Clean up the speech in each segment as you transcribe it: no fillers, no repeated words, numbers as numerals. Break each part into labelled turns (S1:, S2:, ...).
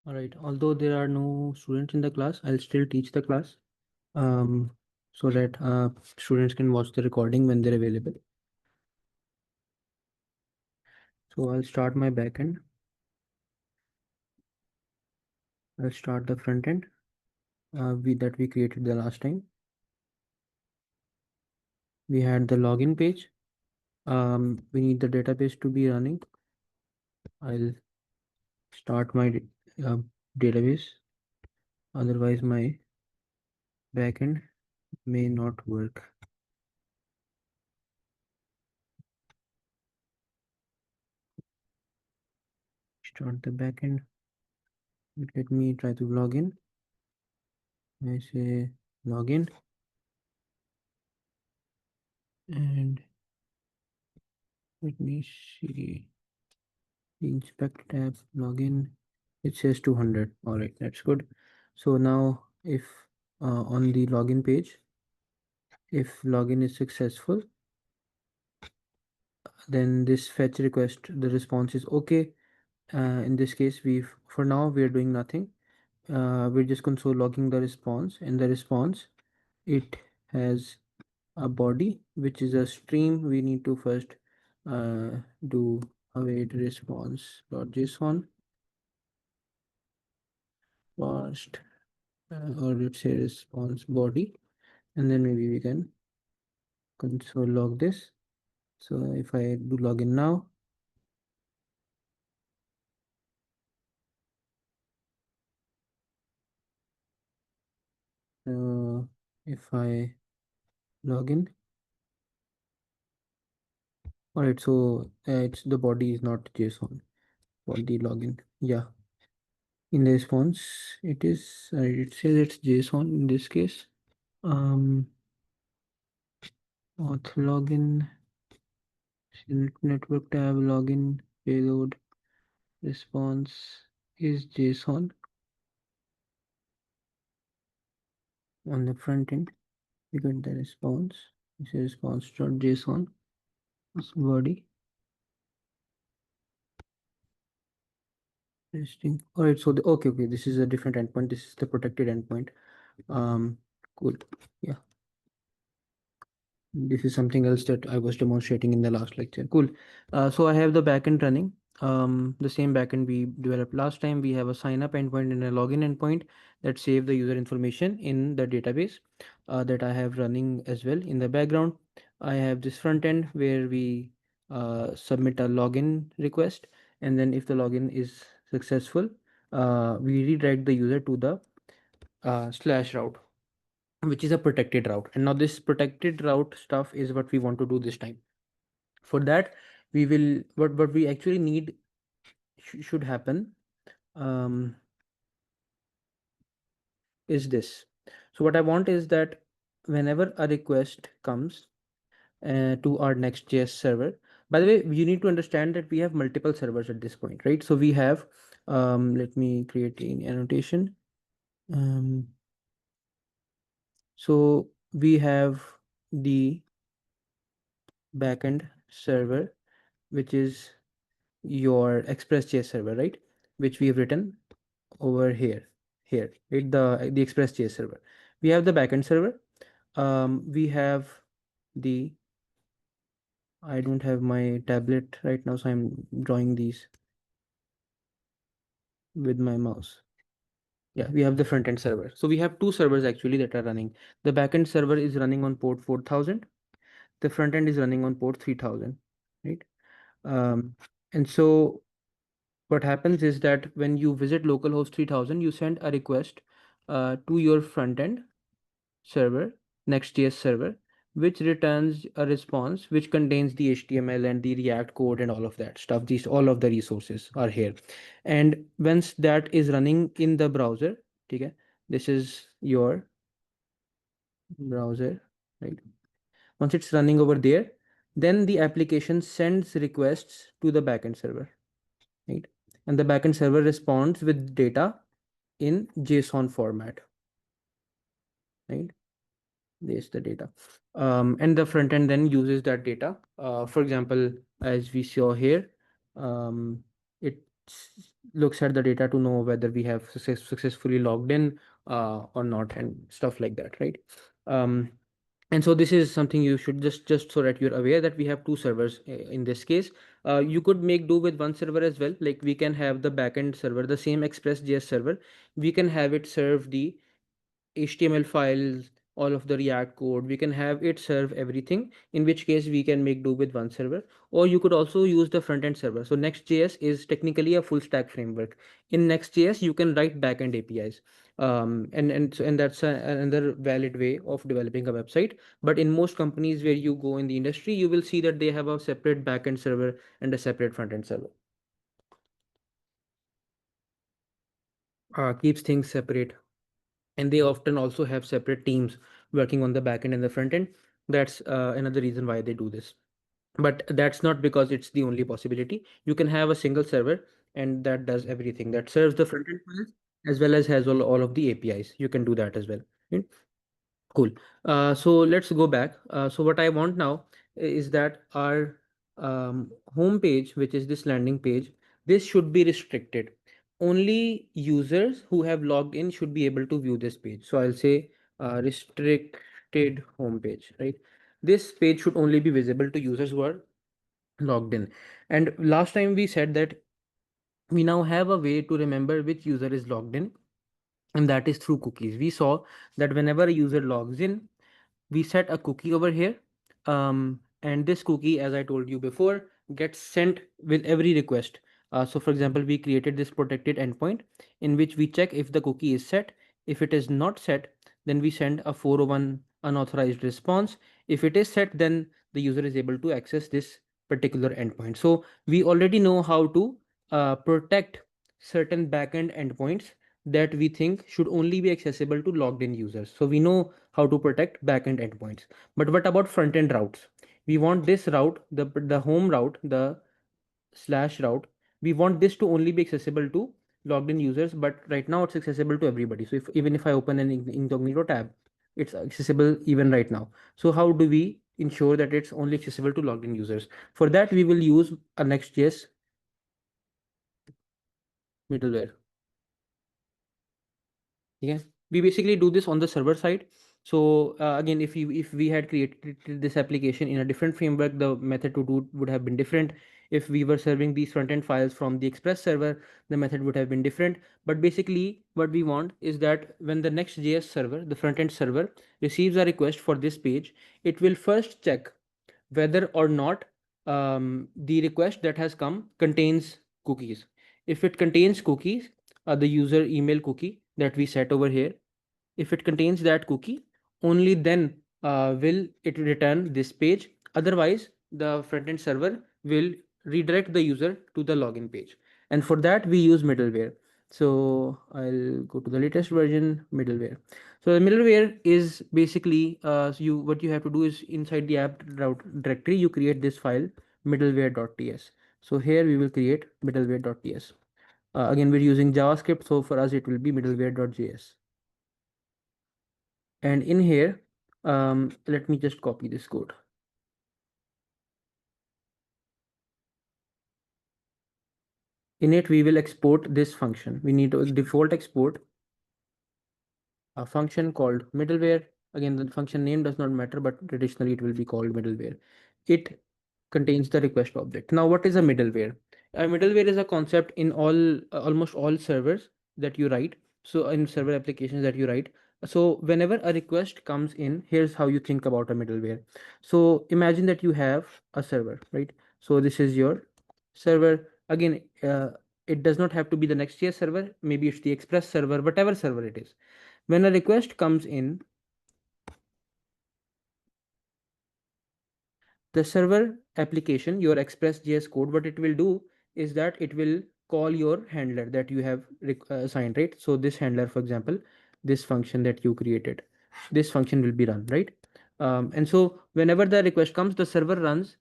S1: All right. Although there are no students in the class, I'll still teach the class um, so that students can watch the recording when they're available. So I'll start my backend. I'll start the front end that we created the last time. We had the login page. We need the database to be running. I'll start my uh, database. Otherwise, my backend may not work. Start the backend. Let me try to log in. I say login and let me see the inspect tab login. It says 200. All right, that's good. So now if on the login page, if login is successful, then this fetch request, the response is okay. In this case, for now we're doing nothing. We're just console logging the response. In the response, it has a body, which is a stream. We need to first do await response.json first, or let's say response body, and then maybe we can console log this. So if I do login now, if I login, all right. So it's the body is not JSON body login. Yeah, in the response, it says it's JSON in this case. Auth login, network tab login, payload, response is JSON on the front end. We get the response. This is response.json. This body. Testing. All right. So okay. This is a different endpoint. This is the protected endpoint. Cool. Yeah. This is something else that I was demonstrating in the last lecture. Cool. So I have the backend running. The same backend we developed last time. We have a sign up endpoint and a login endpoint that save the user information in the database that I have running as well in the background. I have this front end where we submit a login request, and then if the login is successful, we redirect the user to the slash route, which is a protected route. And now this protected route stuff is what we want to do this time. For that, we will what we actually need should happen is this. So what I want is that whenever a request comes to our Next.js server, by the way, you need to understand that we have multiple servers at this point, right? So we have, let me create an annotation. So we have the backend server, which is your Express.js server, right? Which we have written over here, right? The Express.js server. We have the backend server. We have the, I don't have my tablet right now, so I'm drawing these with my mouse. Yeah, we have the front end server. So we have two servers actually that are running. The backend server is running on port 4000. The front end is running on port 3000, right? Um, and so what happens is that when you visit localhost 3000, you send a request to your front end server, Next.js server, which returns a response which contains the HTML and the React code and all of that stuff. These all of the resources are here. And once that is running in the browser, okay, this is your browser, right? Once it's running over there, then the application sends requests to the backend server, right? And the backend server responds with data in JSON format, right? There's the data. And the front end then uses that data. For example, as we saw here, it looks at the data to know whether we have successfully logged in or not, and stuff like that, right? Um, and so this is something you should just so that you're aware that we have two servers in this case. You could make do with one server as well. Like we can have the backend server, the same Express.js server. We can have it serve the HTML files, all of the React code. We can have it serve everything, in which case we can make do with one server. Or you could also use the front end server. So Next.js is technically a full stack framework. In Next.js, you can write backend APIs. And that's another valid way of developing a website. But in most companies where you go in the industry, you will see that they have a separate backend server and a separate front end server. Keeps things separate, and they often also have separate teams working on the back end and the front end. That's another reason why they do this, but that's not because it's the only possibility. You can have a single server and that does everything, that serves the front end files as well as has all of the APIs. You can do that as well. Right? Cool. So let's go back. So what I want now is that our home page, which is this landing page, this should be restricted. Only users who have logged in should be able to view this page. So I'll say restricted home page, right? This page should only be visible to users who are logged in. And last time we said that we now have a way to remember which user is logged in, and that is through cookies. We saw that whenever a user logs in, we set a cookie over here, and this cookie, as I told you before, gets sent with every request. So for example, we created this protected endpoint in which we check if the cookie is set. If it is not set, then we send a 401 unauthorized response. If it is set, then the user is able to access this particular endpoint. So we already know how to protect certain backend endpoints that we think should only be accessible to logged in users. So we know how to protect backend endpoints. But what about front end routes? We want this route, the home route, the slash route. We want this to only be accessible to logged in users, but right now it's accessible to everybody. So if even if I open an incognito tab, it's accessible even right now. So how do we ensure that it's only accessible to logged in users? For that, we will use a Next.js middleware. Yeah, we basically do this on the server side. So again, if we had created this application in a different framework, the method to do would have been different. If we were serving these front end files from the Express server, the method would have been different. But basically, what we want is that when the Next.js server, the front end server, receives a request for this page, it will first check whether or not the request that has come contains cookies. If it contains cookies, the user email cookie that we set over here, if it contains that cookie, only then will it return this page. Otherwise, the front-end server will redirect the user to the login page. And for that, we use middleware. So I'll go to the latest version, middleware. So the middleware is basically so what you have to do is inside the app route directory, you create this file middleware.ts. So here we will create middleware.ts. Again, we're using JavaScript, so for us it will be middleware.js. And in here, let me just copy this code. In it, we will export this function. We need to default export a function called middleware. Again, the function name does not matter, but traditionally it will be called middleware. It contains the request object. Now, what is a middleware? A middleware is a concept in almost all servers that you write. So in server applications that you write. So whenever a request comes in, here's how you think about a middleware. So imagine that you have a server, right? So this is your server. Again, it does not have to be the Next.js server. Maybe it's the Express server, whatever server it is. When a request comes in, the server application, your Express.js code, what it will do is that it will call your handler that you have assigned, right? So this handler, for example, this function that you created, this function will be run, right? And so whenever the request comes, the server runs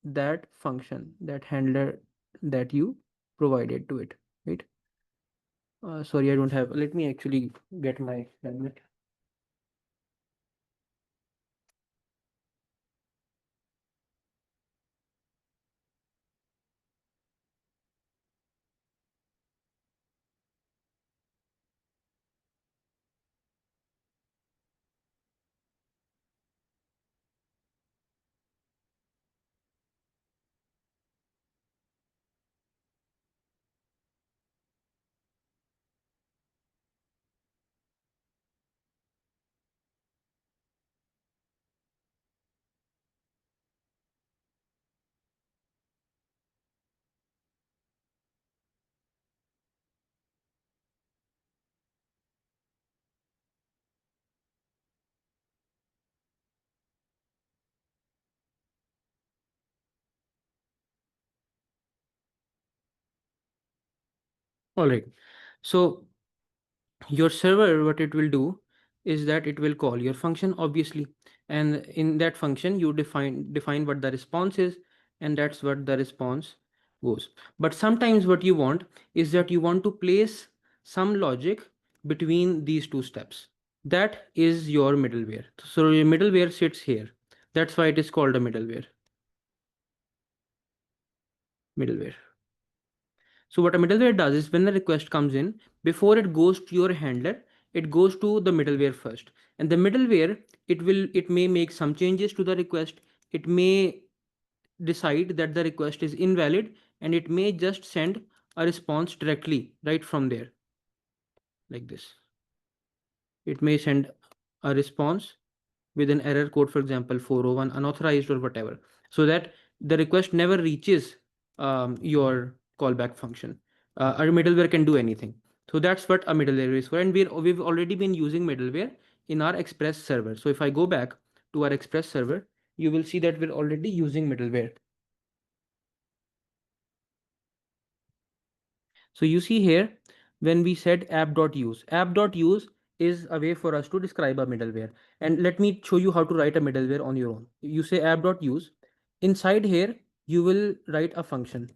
S1: that function, that handler that you provided to it, right? Sorry, I don't have, let me actually get my helmet. All right. So your server, what it will do is that it will call your function, obviously, and in that function you define what the response is, and that's what the response goes. But sometimes what you want is that you want to place some logic between these two steps. That is your middleware. So your middleware sits here. That's why it is called a middleware. So what a middleware does is when the request comes in, before it goes to your handler, it goes to the middleware first. And the middleware, it may make some changes to the request. It may decide that the request is invalid, and it may just send a response directly right from there, like this. It may send a response with an error code, for example, 401 unauthorized or whatever, so that the request never reaches your callback function. A middleware can do anything. So that's what a middleware is for. And we've already been using middleware in our Express server. So if I go back to our Express server, you will see that we're already using middleware. So you see here, when we said app.use is a way for us to describe a middleware. And let me show you how to write a middleware on your own. You say app.use. Inside here, you will write a function.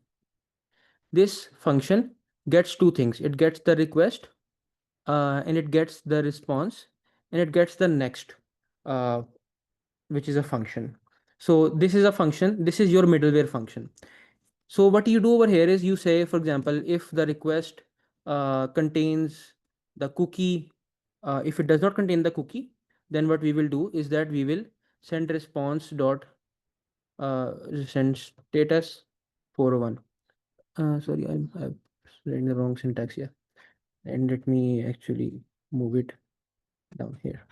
S1: This function gets two things. It gets the request, and it gets the response, and it gets the next, uh, which is a function. So this is a function. This is your middleware function. So what you do over here is you say, for example, if the request contains the cookie, if it does not contain the cookie, then what we will do is that we will send response dot send status 401. Sorry, I'm writing the wrong syntax here. And let me actually move it down here.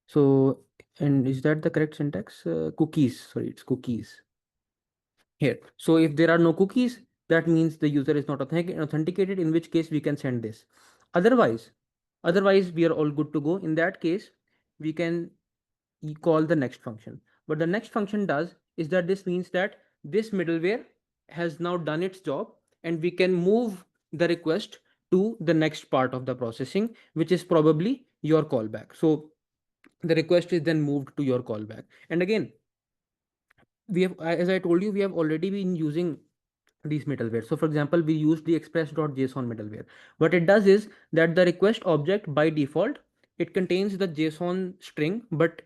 S1: So, and is that the correct syntax? Cookies, sorry, it's cookies. Here. So if there are no cookies, that means the user is not authenticated, in which case we can send this. Otherwise, we are all good to go. In that case, we can call the next function. What the next function does is that this means that this middleware has now done its job, and we can move the request to the next part of the processing, which is probably your callback. So the request is then moved to your callback. And again, we have, as I told you, we have already been using these middleware. So for example, we use the express.json middleware. What it does is that the request object by default, it contains the JSON string, but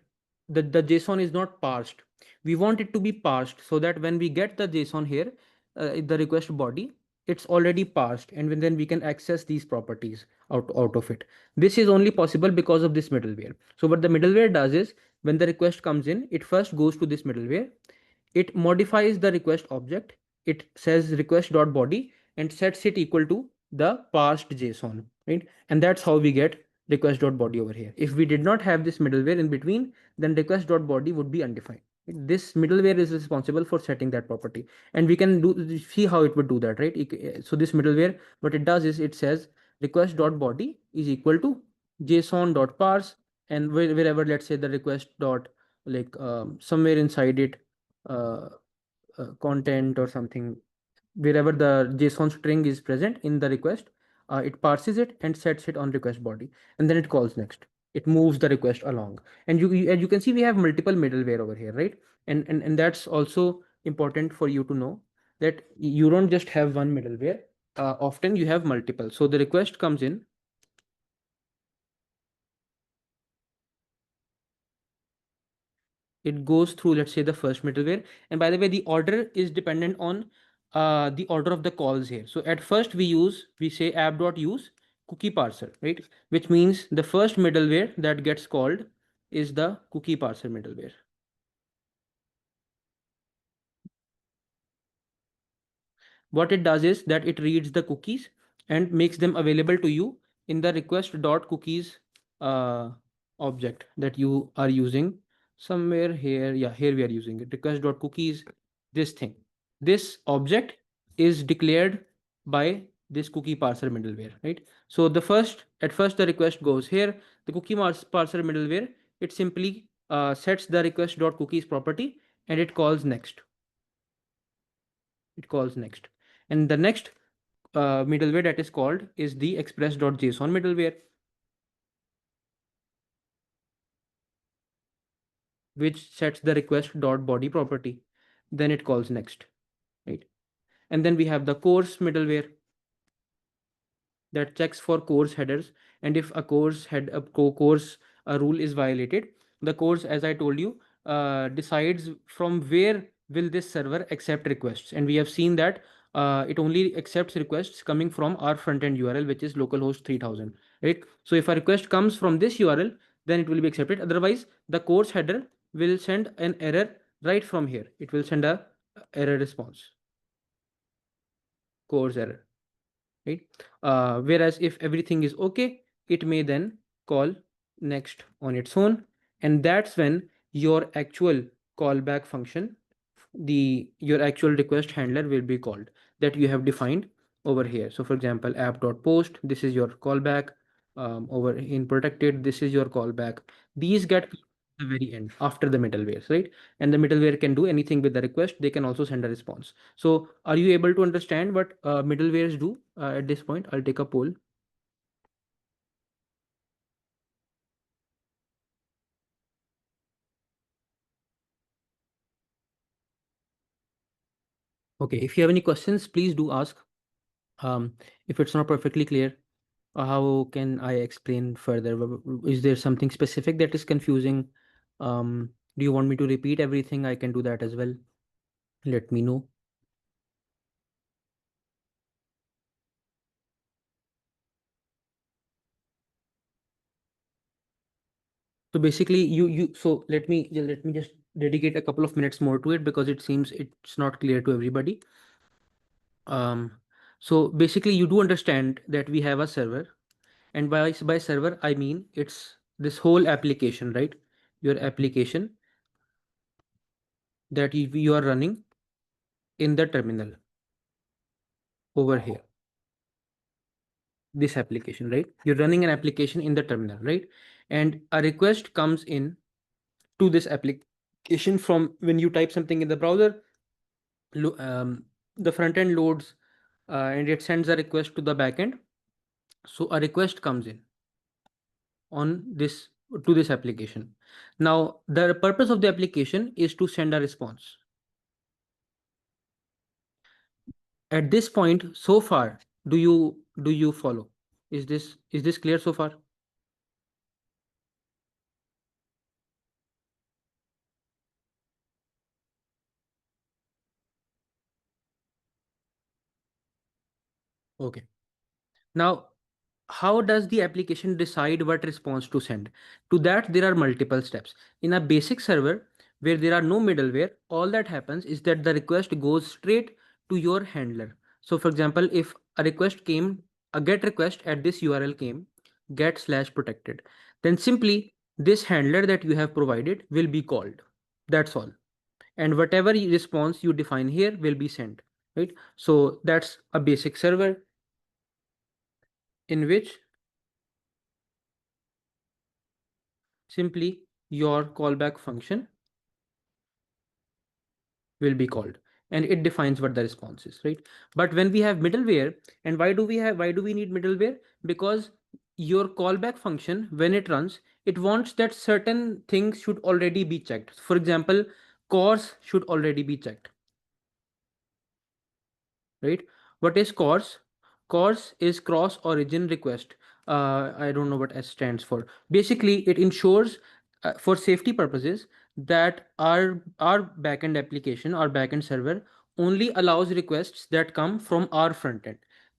S1: the JSON is not parsed. We want it to be parsed so that when we get the JSON here, the request body, it's already parsed, and then we can access these properties out of it. This is only possible because of this middleware. So what the middleware does is when the request comes in, it first goes to this middleware. It modifies the request object. It says request.body and sets it equal to the parsed JSON, right? And that's how we get request.body over here. If we did not have this middleware in between, then request.body would be undefined. This middleware is responsible for setting that property, and we can see how it would do that, right? So this middleware, what it does is it says request.body is equal to json.parse, and wherever, let's say, the request dot, like, somewhere inside it, uh, content or something, wherever the JSON string is present in the request, it parses it and sets it on request body, and then it calls next. It moves the request along, and as you can see, we have multiple middleware over here, right? And that's also important for you to know, that you don't just have one middleware. Often you have multiple. So the request comes in. It goes through, let's say, the first middleware. And by the way, the order is dependent on the order of the calls here. So at first we say app.use cookie parser, right? Which means the first middleware that gets called is the cookie parser middleware. What it does is that it reads the cookies and makes them available to you in the request.cookies object that you are using somewhere here. Yeah, here we are using it. Request.cookies, this thing. This object is declared by this cookie parser middleware, right? So at first the request goes here. The cookie parser middleware, it simply sets the request.cookies property, and it calls next. And the next middleware that is called is the express.json middleware, which sets the request.body property. Then it calls next, right? And then we have the course middleware that checks for course headers. And if a course a rule is violated, the course, as I told you, decides from where will this server accept requests. And we have seen that it only accepts requests coming from our front end URL, which is localhost 3000, right? So if a request comes from this URL, then it will be accepted. Otherwise, the course header will send an error right from here. It will send a error response, course error, right? Whereas if everything is okay, it may then call next on its own, and that's when your actual callback function, your actual request handler will be called, that you have defined over here. So for example, app.post, this is your callback. Over in protected, this is your callback. These get at the very end after the middleware, right? And the middleware can do anything with the request. They can also send a response. So are you able to understand what middlewares do at this point? I'll take a poll. Okay, if you have any questions, please do ask. If it's not perfectly clear, how can I explain further? Is there something specific that is confusing? Do you want me to repeat everything? I can do that as well. Let me know. So basically, so let me just dedicate a couple of minutes more to it because it seems it's not clear to everybody. Um, so basically, you do understand that we have a server, and by server I mean it's this whole application, right? Your application that you are running in the terminal over here. This application, right? You're running an application in the terminal, right? And a request comes in to this application from when you type something in the browser. The front end loads and it sends a request to the backend. So a request comes in on this to this application. Now the purpose of the application is to send a response. At this point, so far, do you follow? Is this clear so far? Okay. Now, how does the application decide what response to send? To that, there are multiple steps. In a basic server where there are no middleware, all that happens is that the request goes straight to your handler. So for example, if a request came, a get request at this URL came, get/protected, then simply this handler that you have provided will be called. That's all. And whatever response you define here will be sent, right? So that's a basic server in which simply your callback function will be called, and it defines what the response is, right? But when we have middleware, and why do we need middleware? Because your callback function, when it runs, it wants that certain things should already be checked. For example, CORS should already be checked, right? What is CORS? CORS is cross origin request. I don't know what S stands for. Basically, it ensures for safety purposes that our backend application, our backend server, only allows requests that come from our front end.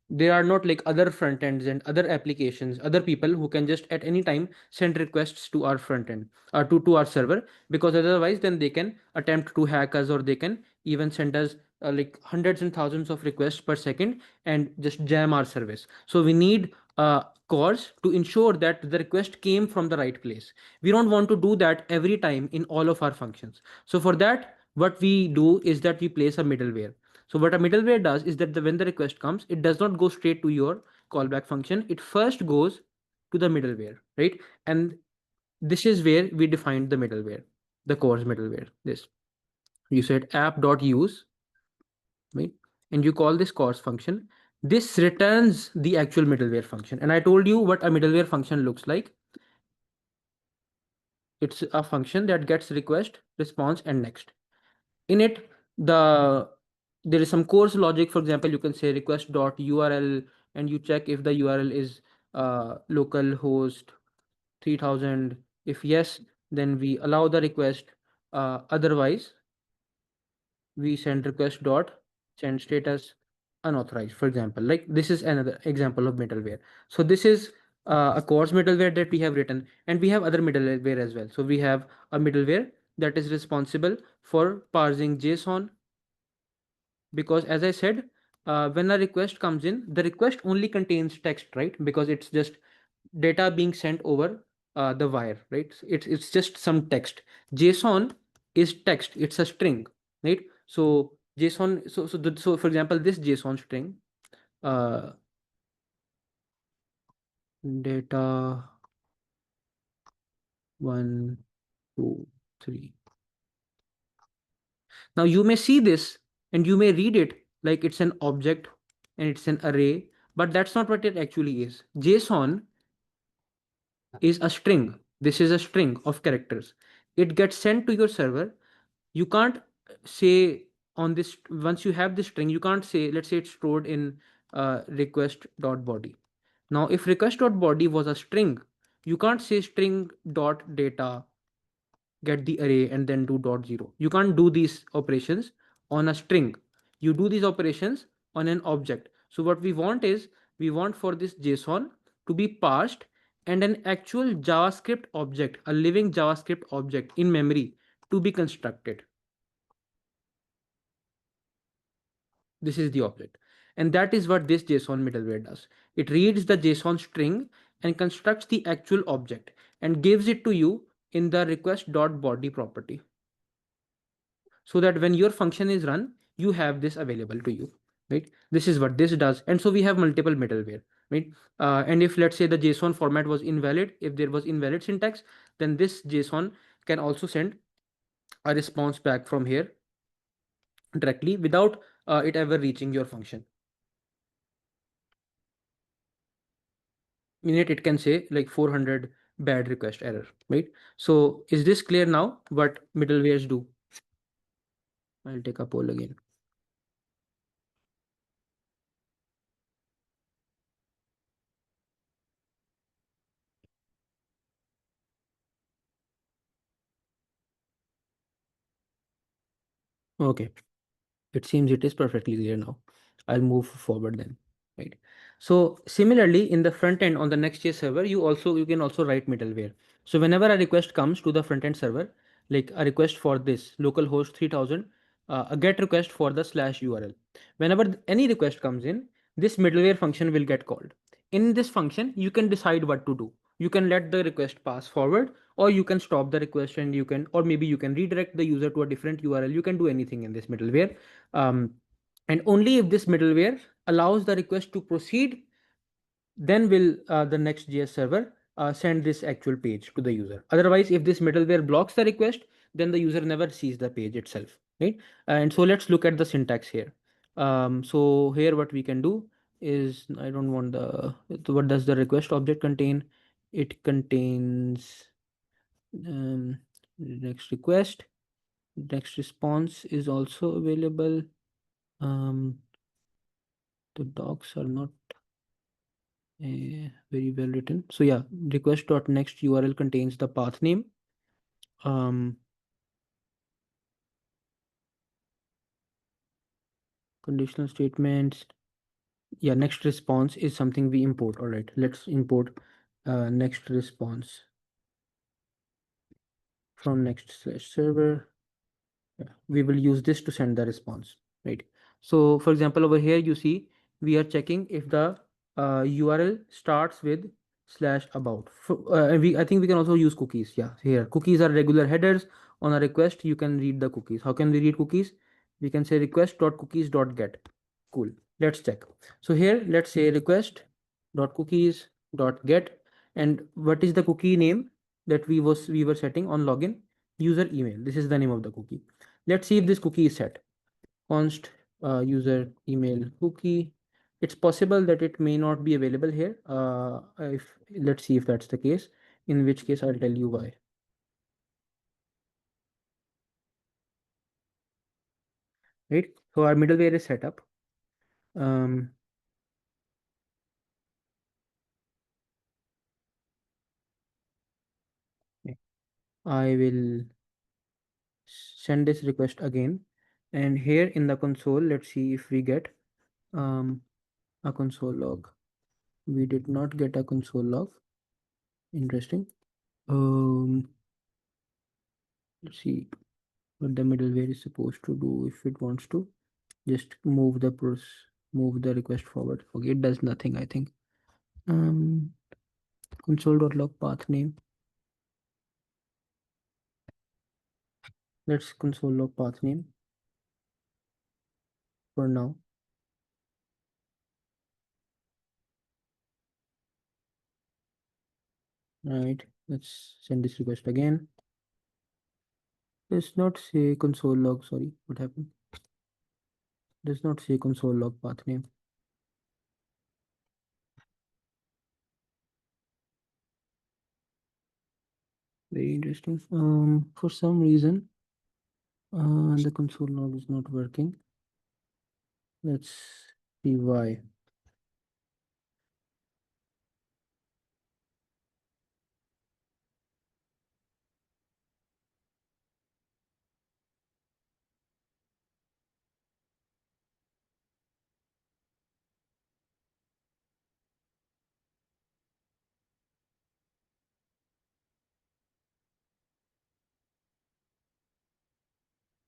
S1: There are not like other front ends and other applications, other people who can just at any time send requests to our front end or to our server, because otherwise then they can attempt to hack us, or they can even send us like hundreds and thousands of requests per second and just jam our service. So we need CORS to ensure that the request came from the right place. We don't want to do that every time in all of our functions. So for that, what we do is that we place a middleware. So what a middleware does is that when the request comes, it does not go straight to your callback function. It first goes to the middleware, right? And this is where we defined the middleware, the CORS middleware. This, you said app.use, right? And you call this CORS function. This returns the actual middleware function. And I told you what a middleware function looks like. It's a function that gets request, response, and next. In it, there is some coarse logic. For example, you can say request dot URL, and you check if the URL is localhost 3000. If yes, then we allow the request. Otherwise, we send request dot send status unauthorized, for example. Like this is another example of middleware. So this is a coarse middleware that we have written, and we have other middleware as well. So we have a middleware that is responsible for parsing JSON, because as I said, when a request comes in, the request only contains text, right? Because it's just data being sent over the wire, right? It's just some text. JSON is text. It's a string, right? So JSON. So for example, this JSON string, uh, data 1, 2, 3. Now you may see this and you may read it like it's an object and it's an array, but that's not what it actually is. JSON is a string. This is a string of characters. It gets sent to your server. You can't say on this, once you have this string, you can't say, let's say it's stored in request.body. Now, if request.body was a string, you can't say string.data get the array and then do dot zero. You can't do these operations on a string. You do these operations on an object. So what we want is, we want for this JSON to be parsed and an actual JavaScript object, a living JavaScript object in memory to be constructed. This is the object. And that is what this JSON middleware does. It reads the JSON string and constructs the actual object and gives it to you in the request.body property, so that when your function is run, you have this available to you, right? This is what this does. And so we have multiple middleware, right? And if let's say the JSON format was invalid, if there was invalid syntax, then this JSON can also send a response back from here directly without it ever reaching your function. In it can say like 400 bad request error, right? So is this clear now what middlewares do? I'll take a poll again. Okay, it seems it is perfectly clear now. I'll move forward then, right? So similarly, in the front end on the Next.js server, you can also write middleware. So whenever a request comes to the front end server, like a request for this localhost 3000, a get request for the slash URL. Whenever any request comes in, this middleware function will get called. In this function, you can decide what to do. You can let the request pass forward, or you can stop the request and you can, or maybe you can redirect the user to a different URL. You can do anything in this middleware. And only if this middleware allows the request to proceed, then will the Next.js server send this actual page to the user. Otherwise, if this middleware blocks the request, then the user never sees the page itself, right? And so let's look at the syntax here. So here what we can do is, I don't want what does the request object contain? It contains next request, next response is also available. The docs are not very well written. So yeah, request.next URL contains the path name. Conditional statements. Yeah, next response is something we import. All right, let's import next response from next/server. We will use this to send the response, right? So for example, over here, you see, we are checking if the URL starts with /about. I think we can also use cookies. Yeah, here cookies are regular headers. On a request, you can read the cookies. How can we read cookies? We can say request.cookies.get. Cool. Let's check. So here, let's say request.cookies.get, and what is the cookie name that we were setting on login? User email. This is the name of the cookie. Let's see if this cookie is set. Const user email cookie. It's possible that it may not be available here. If let's see if that's the case, in which case I'll tell you why. Right. So our middleware is set up. Um, I will send this request again. And here in the console, let's see if we get um, a console log. We did not get a console log. Interesting. Let's see what the middleware is supposed to do if it wants to just move the request forward. Okay, it does nothing, I think. Um, console.log path name. Let's console log path name for now. All right, let's send this request again. Does not say console log. Sorry, what happened? Does not say console log path name. Very interesting. For some reason, the console log is not working. Let's see why.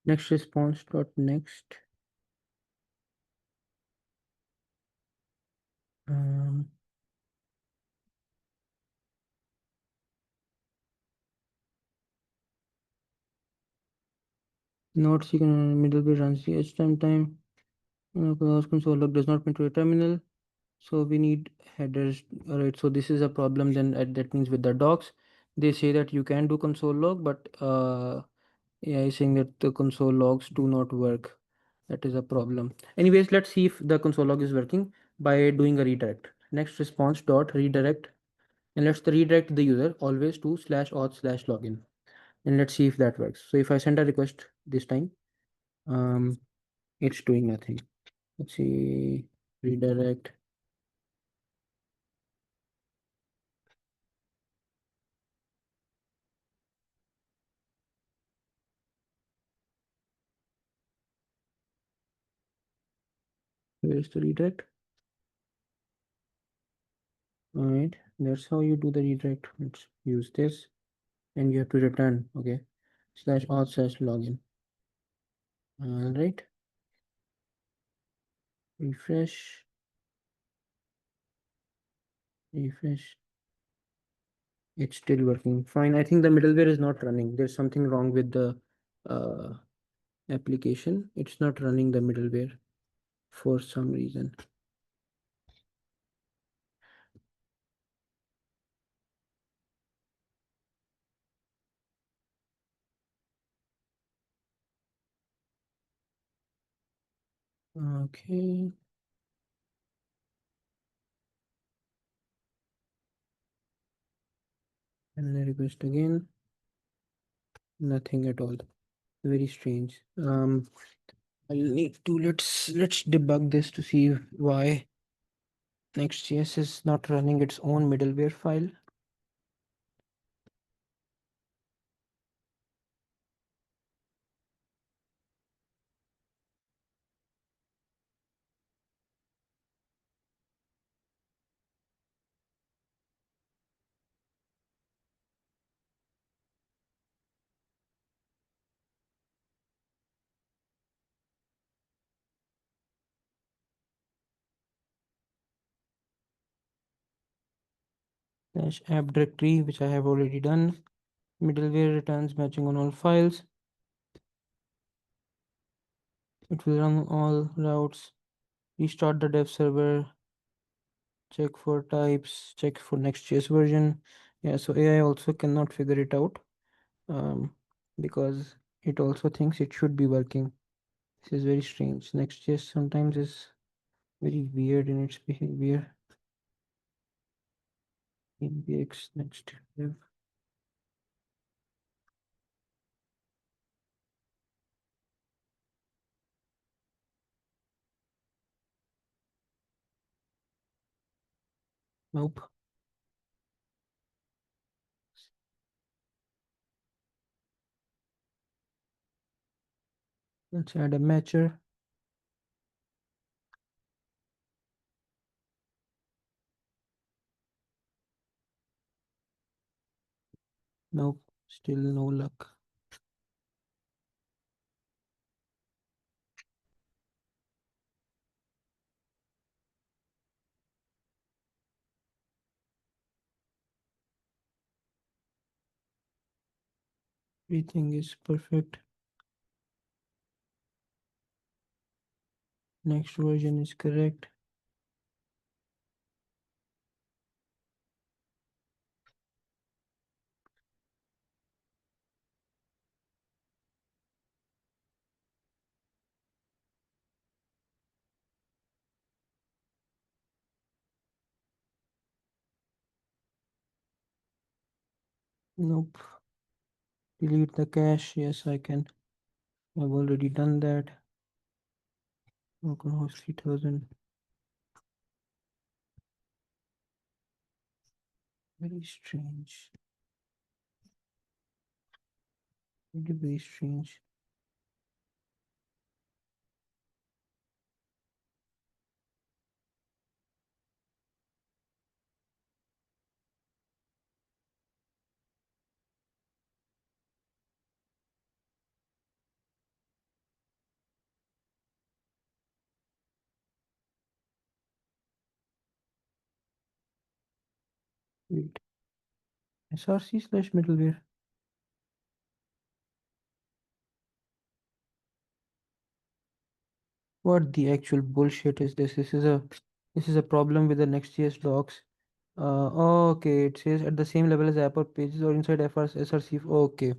S1: Next response dot next. Um, not seeking middleware runs the time. Console log does not print to a terminal. So we need headers. All right. So this is a problem. Then that means with the docs, they say that you can do console log, but AI is saying that the console logs do not work. That is a problem. Anyways, let's see if the console log is working by doing a redirect. Next response dot redirect, and let's redirect the user always to /auth/login, and let's see if that works. So if I send a request this time, um, it's doing nothing. Let's see, redirect. Where's the redirect? All right, that's how you do the redirect. Let's use this, and you have to return. Okay, /auth/login. All right, refresh, refresh. It's still working fine. I think the middleware is not running. There's something wrong with the uh, application. It's not running the middleware for some reason. Okay. And I request again. Nothing at all. Very strange. I'll need to let's debug this to see why Next.js is not running its own middleware file. Dash app directory, which I have already done. Middleware returns matching on all files. It will run all routes. Restart the dev server. Check for types. Check for Next.js version. Yeah, so AI also cannot figure it out because it also thinks it should be working. This is very strange. Next.js sometimes is very weird in its behavior. In the X next div. Nope. Let's add a matcher. Nope. Still no luck. Everything is perfect. Next version is correct. Nope. Delete the cache. Yes, I can. I've already done that. Localhost 3000. Very strange. Very strange. Wait. src/middleware. What the actual bullshit is this? This is a problem with the Next.js docs. Okay, it says at the same level as app or pages or inside SRC. Okay,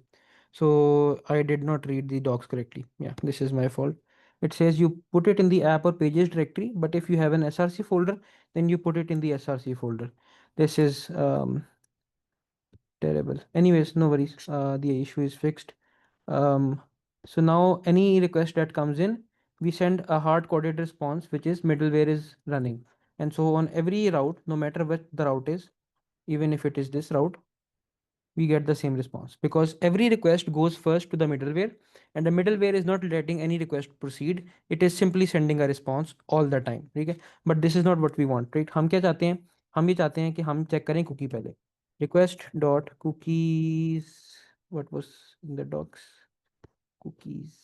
S1: so I did not read the docs correctly. Yeah, this is my fault. It says you put it in the app or pages directory, but if you have an SRC folder, then you put it in the SRC folder. This is terrible. Anyways, no worries. The issue is fixed. Um, so now any request that comes in, we send a hard-coded response, which is middleware is running. And so on every route, no matter what the route is, even if it is this route, we get the same response because every request goes first to the middleware and the middleware is not letting any request proceed. It is simply sending a response all the time. ठीक है, but this is not what we want, right? हम क्या चाहते हैं? हम ये चाहते हैं कि हम चेक करें कुकी पहले. Request dot cookies. What was in the docs? Cookies.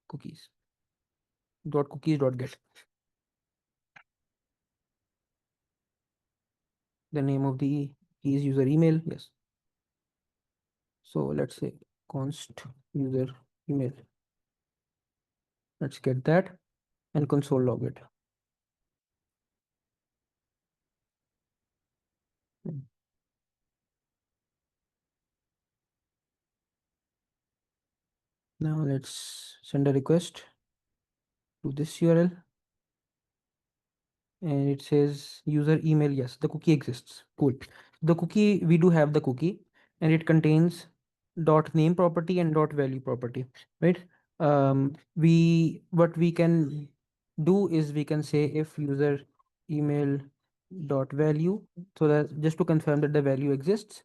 S1: Cookies dot get the name of the key is user email. Yes. So let's say const user email. Let's get that and console log it. Now let's send a request to this URL and it says user email. Yes, the cookie exists. Cool. The cookie, we do have the cookie and it contains dot name property and dot value property, right? What we can do is we can say if user email dot value, so that just to confirm that the value exists.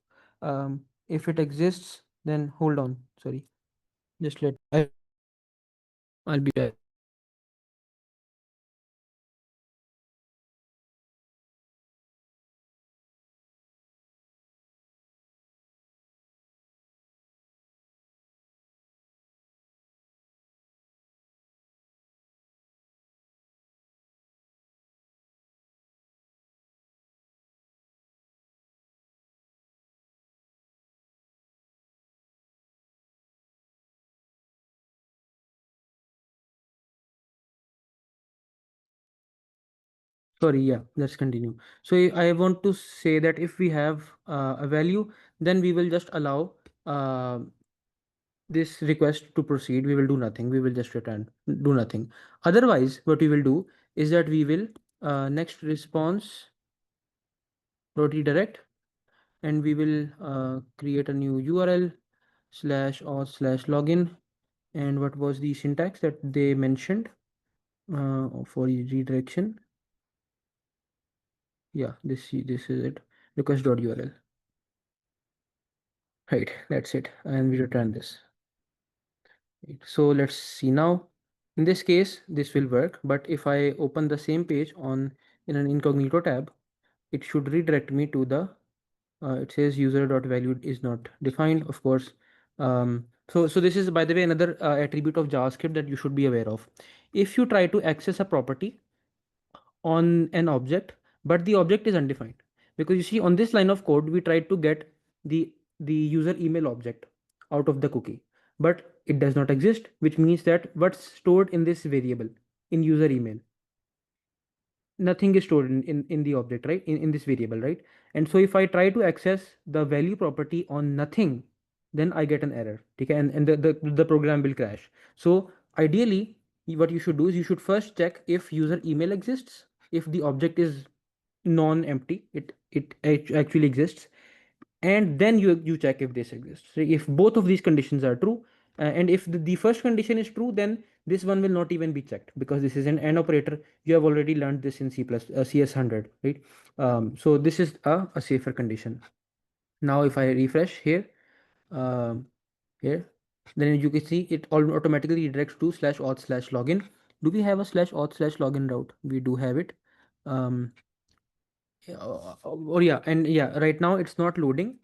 S1: If it exists, then hold on. Sorry, just I'll be back. Sorry, yeah, let's continue. So I want to say that if we have a value, then we will just allow uh, this request to proceed, we will do nothing. We will just return, do nothing. Otherwise, what we will do is that we will next response dot redirect, and we will create a new URL slash auth slash login. And what was the syntax that they mentioned for redirection? Yeah, this is it. Request.url. Right, that's it. And we return this. Right. So let's see now. In this case, this will work. But if I open the same page on in an incognito tab, it should redirect me to the it says user.value is not defined, of course. So this is, by the way, another attribute of JavaScript that you should be aware of. If you try to access a property on an object, but the object is undefined, because you see on this line of code we tried to get the user email object out of the cookie, but it does not exist, which means that what's stored in this variable in user email, nothing is stored in the object, right, in this variable, right? And so if I try to access the value property on nothing, then I get an error, okay, and the program will crash. So ideally, what you should do is you should first check if user email exists. If the object is non-empty, it actually exists, and then you check if this exists. So if both of these conditions are true, and if the first condition is true, then this one will not even be checked, because this is an AND operator. You have already learned this in CS100, right? So this is a safer condition. Now if I refresh here, um, here, then you can see it all automatically redirects to slash auth slash login. Do we have a slash auth slash login route? We do have it. um, oh yeah, and yeah, right now it's not loading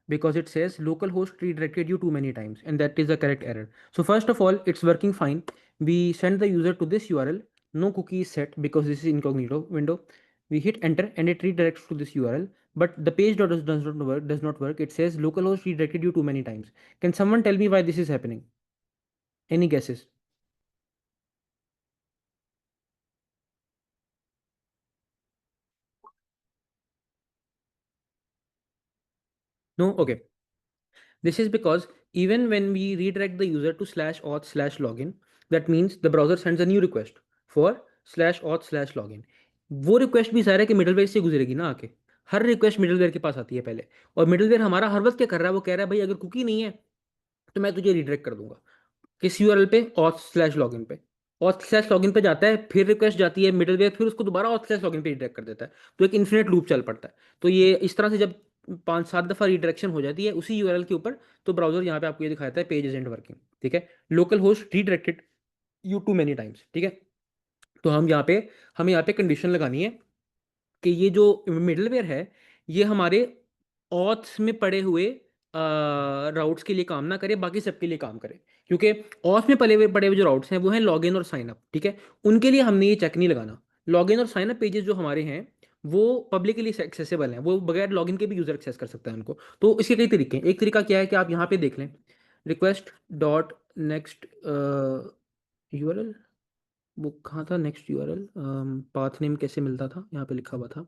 S1: because it says localhost redirected you too many times, and that is the correct error. So first of all, it's working fine. We send the user to this URL. No cookie is set because this is incognito window. We hit enter and it redirects to this URL. But the page does not work. Does not work. It says localhost redirected you too many times. Can someone tell me why this is happening? Any guesses? No. Okay. This is because even when we redirect the user to slash auth slash login, that means the browser sends a new request for slash auth slash login. वो request भी सारा के middleware से गुजरेगी ना आके, हर request middleware के पास आती है पहले, और मिडलवेयर हमारा हर वक्त क्या कर रहा है, वो कह रहा है भाई अगर कुकी नहीं है तो मैं तुझे रिडायरेक्ट कर दूंगा किस यूआरएल पे, ऑथ स्लैश लॉगिन पे। ऑथ स्लैश लॉगिन पे जाता है, फिर रिक्वेस्ट जाती है मिडलवेयर, फिर उसको दोबारा ऑथ स्लैश लॉगिन पे रिडायरेक्ट कर देता है। तो एक इन्फिनिट लूप चल पड़ता है। तो ये इस तरह से जब 5-7 दफा रिडायरेक्शन हो जाती है उसी यूआरएल के ऊपर, तो ब्राउजर यहाँ पे आपको ये दिखाता है पेज इजंट वर्किंग, ठीक है, local host redirected you to many times, ठीक है। तो हमें यहाँ पे कंडीशन लगानी है कि ये जो मिडलवेयर है ये हमारे ऑथ्स में पड़े हुए राउट्स के लिए काम ना करे, बाकी सबके लिए काम करे, क्योंकि ऑथ में पड़े हुए जो राउट्स हैं वो हैं लॉगिन और साइन अप, ठीक है। उनके लिए हमने ये चेक नहीं लगाना। लॉगिन और साइन अप पेजेस जो हमारे हैं वो पब्लिकली एक्सेसिबल हैं, वो बगैर लॉगिन के भी यूजर एक्सेस कर सकता है उनको। तो इसके कई तरीके हैं। एक तरीका क्या है कि आप यहाँ पे देख लें, रिक्वेस्ट डॉट नेक्स्ट यूआरएल, वो कहाँ था नेक्स्ट यूआरएल, पाथ नेम कैसे मिलता था, यहाँ पे लिखा हुआ था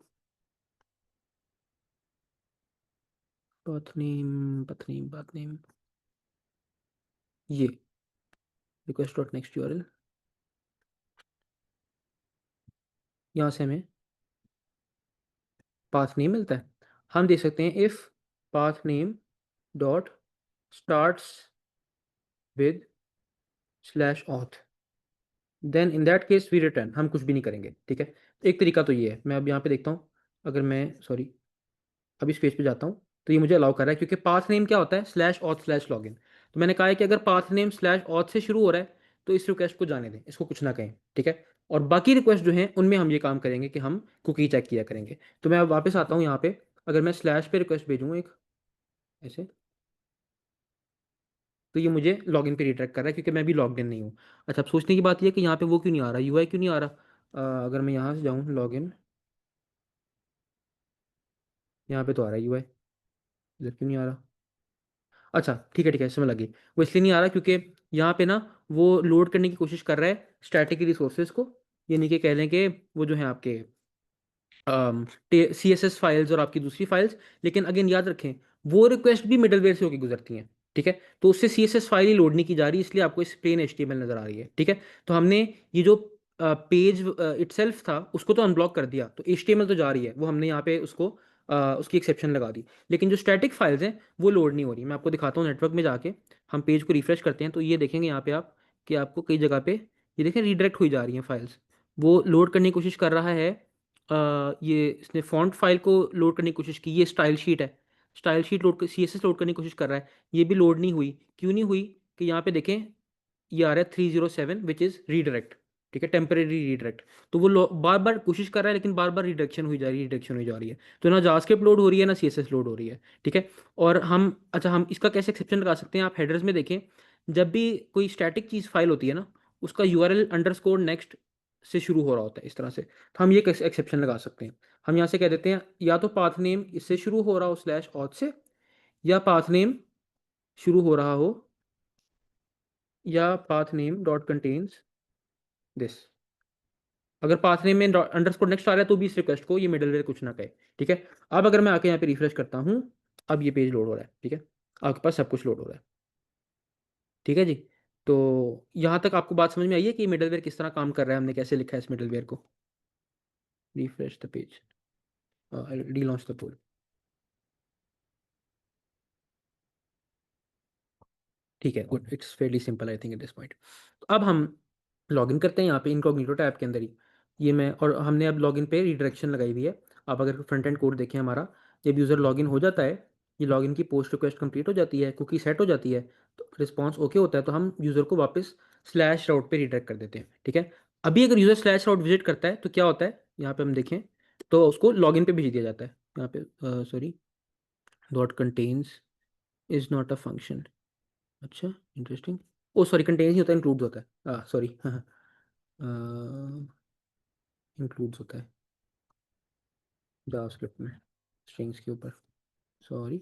S1: path name ये रिक्वेस्ट डॉट नेक्स्ट यूआरएल, यहाँ से हमें पाथ नेम मिलता है। हम देख सकते हैं if path name dot starts with slash auth, then in that case we return, हम कुछ भी नहीं करेंगे, ठीक है। एक तरीका तो ये है। मैं अब यहाँ पे देखता हूँ, अगर मैं सॉरी अब इस पेज पे जाता हूँ तो ये मुझे अलाउ कर रहा है, क्योंकि पाथ नेम क्या होता है, स्लैश ऑथ स्लैश लॉगिन। तो मैंने कहा है कि अगर पाथ नेम स्लैश ऑथ से शुरू हो रहा है तो इस रिक्वेस्ट को जाने दें, इसको कुछ ना कहें, ठीक है। और बाकी रिक्वेस्ट जो हैं उनमें हम ये काम करेंगे कि हम कुकी चेक किया करेंगे। तो मैं अब वापस आता हूँ यहाँ पे, अगर मैं स्लैश पे रिक्वेस्ट भेजूँ एक ऐसे, तो ये मुझे लॉगिन पे रिडायरेक्ट कर रहा है क्योंकि मैं भी लॉग्ड इन नहीं हूँ। अच्छा, अब सोचने की बात ये है कि यहाँ पे वो क्यों नहीं आ रहा, यूआई क्यों नहीं आ रहा। अगर मैं यहाँ से जाऊँ लॉगिन, यहाँ पे तो आ रहा है यूआई, इधर क्यों नहीं आ रहा। अच्छा ठीक है समझ लगी। वो इसलिए नहीं आ रहा क्योंकि यहाँ पे ना वो लोड करने की कोशिश कर रहा है स्टैटिक रिसोर्सेज को, यानी कि कह लें कि वो जो है आपके CSS फाइल्स और आपकी दूसरी फाइल्स। लेकिन अगेन याद रखें वो रिक्वेस्ट भी मिडलवेयर से होकर गुजरती हैं, ठीक है, तो उससे CSS फाइल ही लोड नहीं की जा रही, इसलिए आपको इस प्लेन HTML नजर आ रही है। ठीक है, तो हमने ये जो पेज इटसेल्फ था उसको तो अनब्लॉक कर दिया, तो HTML तो जा रही है, वो हमने यहाँ पे उसको उसकी एक्सेप्शन लगा दी। लेकिन जो स्टैटिक फाइल्स हैं वो लोड नहीं हो रही। मैं आपको दिखाता हूँ, नेटवर्क में जाके हम पेज को रिफ्रेश करते हैं तो ये देखेंगे यहाँ पे आप कि आपको कई जगह पे ये देखें रीडायरेक्ट हुई जा रही हैं फाइल्स। वो लोड करने की कोशिश कर रहा है, ये इसने फॉन्ट फाइल को लोड करने की कोशिश की, ये स्टाइल शीट है, style sheet load CSS load करने की कोशिश कर रहा है, ये भी लोड नहीं हुई। क्यों नहीं हुई? कि यहाँ पे देखें ये आ रहा है 307 विच इज़ रीडायरेक्ट। ठीक है, टेम्परेरी रीडायरेक्ट। तो वो बार बार कोशिश कर रहा है लेकिन बार बार रिडक्शन हुई जा रही है, रिडक्शन हुई जा रही है। तो ना जावास्क्रिप्ट लोड हो रही है ना CSS लोड हो रही है। ठीक है, और हम अच्छा हम इसका कैसे एक्सेप्शन लगा सकते हैं, आप हेडर्स में देखें, जब भी कोई स्टैटिक चीज़ फाइल होती है ना, उसका URL अंडरस्कोर नेक्स्ट से शुरू हो रहा होता है इस तरह से, तो हम ये कैसे एक्सेप्शन लगा सकते हैं? हम यहाँ से कह देते हैं या तो पाथ नेम इससे शुरू हो रहा हो /auth से, या पाथ नेम शुरू हो रहा हो, या path name dot contains this. अगर पाथ नेम में अंडरस्कोर नेक्स्ट आ रहा है तो भी इस रिक्वेस्ट को ये मिडलवेयर कुछ ना कहे। ठीक है, अब अगर मैं आके यहाँ पे रिफ्रेश करता हूँ, अब ये पेज लोड हो रहा है। ठीक है, आपके पास सब कुछ लोड हो रहा है। ठीक है जी, तो यहाँ तक आपको बात समझ में आई है कि मिडलवेयर किस तरह काम कर रहा है, हमने कैसे लिखा है इस मिडलवेयर को। Refresh the page, de launch the poll. ठीक है, good, it's fairly simple I think at this point. अब हम लॉगिन करते हैं यहाँ पे इनकॉग्निटो टैब के अंदर ही। ये मैं और हमने अब लॉगिन पे रिडायरेक्शन लगाई हुई है। आप अगर फ्रंट एंड कोड देखें हमारा, जब यूज़र लॉगिन हो जाता है, ये लॉगिन की पोस्ट रिक्वेस्ट कंप्लीट हो जाती है, कुकी सेट हो जाती है, तो रिस्पॉन्स ओके होता है, तो हम यूज़र को वापस /route पे रिडायरेक्ट कर देते हैं। ठीक है, अभी अगर यूज़र /route विजिट करता है तो क्या होता है, यहाँ पे हम देखें तो उसको लॉगिन पे भेज दिया जाता है। यहाँ पे sorry, dot contains is not a function. अच्छा, इंटरेस्टिंग। ओ सॉरी, कंटेन्स नहीं होता, इंक्लूड्स होता है, सॉरी इंक्लूड्स होता है जावास्क्रिप्ट में स्ट्रिंग्स के ऊपर। सॉरी,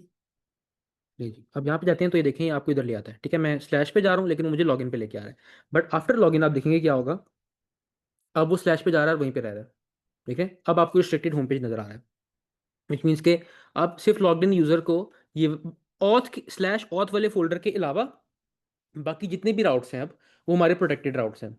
S1: जी जी, अब यहाँ पे जाते हैं तो ये देखें आपको इधर ले आता है। ठीक है, मैं स्लैश पे जा रहा हूँ लेकिन वो मुझे लॉगिन पे लेके आ रहा है। बट आफ्टर लॉगिन आप देखेंगे क्या होगा, अब वो स्लैश पे जा रहा है और वहीं पे रह रहा है। ठीक है, अब आपको रिस्ट्रिक्टेड होम पेज नजर आ रहा है, विच मीन्स के अब सिर्फ लॉग्ड इन यूजर को ये /auth वाले फोल्डर के अलावा बाकी जितने भी राउट्स हैं अब वो हमारे प्रोटेक्टेड राउट्स हैं,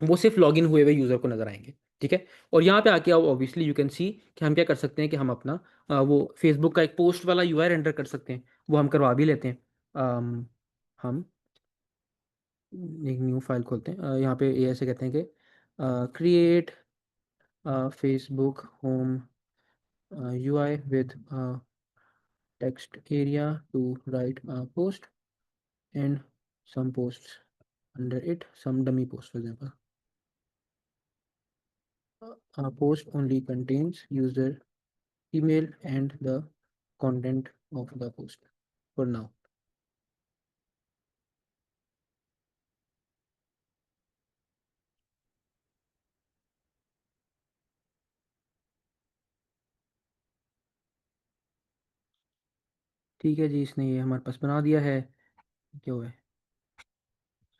S1: वो सिर्फ लॉगिन हुए हुए यूज़र को नजर आएंगे। ठीक है, और यहाँ पे आके आप ऑब्वियसली यू कैन सी कि हम क्या कर सकते हैं कि हम अपना वो फेसबुक का एक पोस्ट वाला UI रेंडर कर सकते हैं, वो हम करवा भी लेते हैं। हम एक न्यू फाइल खोलते हैं, यहाँ पे ये ऐसे कहते हैं कि create Facebook home UI with text area to write post and some posts under it, some dummy posts for example. Post only contains user email and the content of the post for now. ठीक है जी, इसने ये हमारे पास बना दिया है। क्या हुआ है,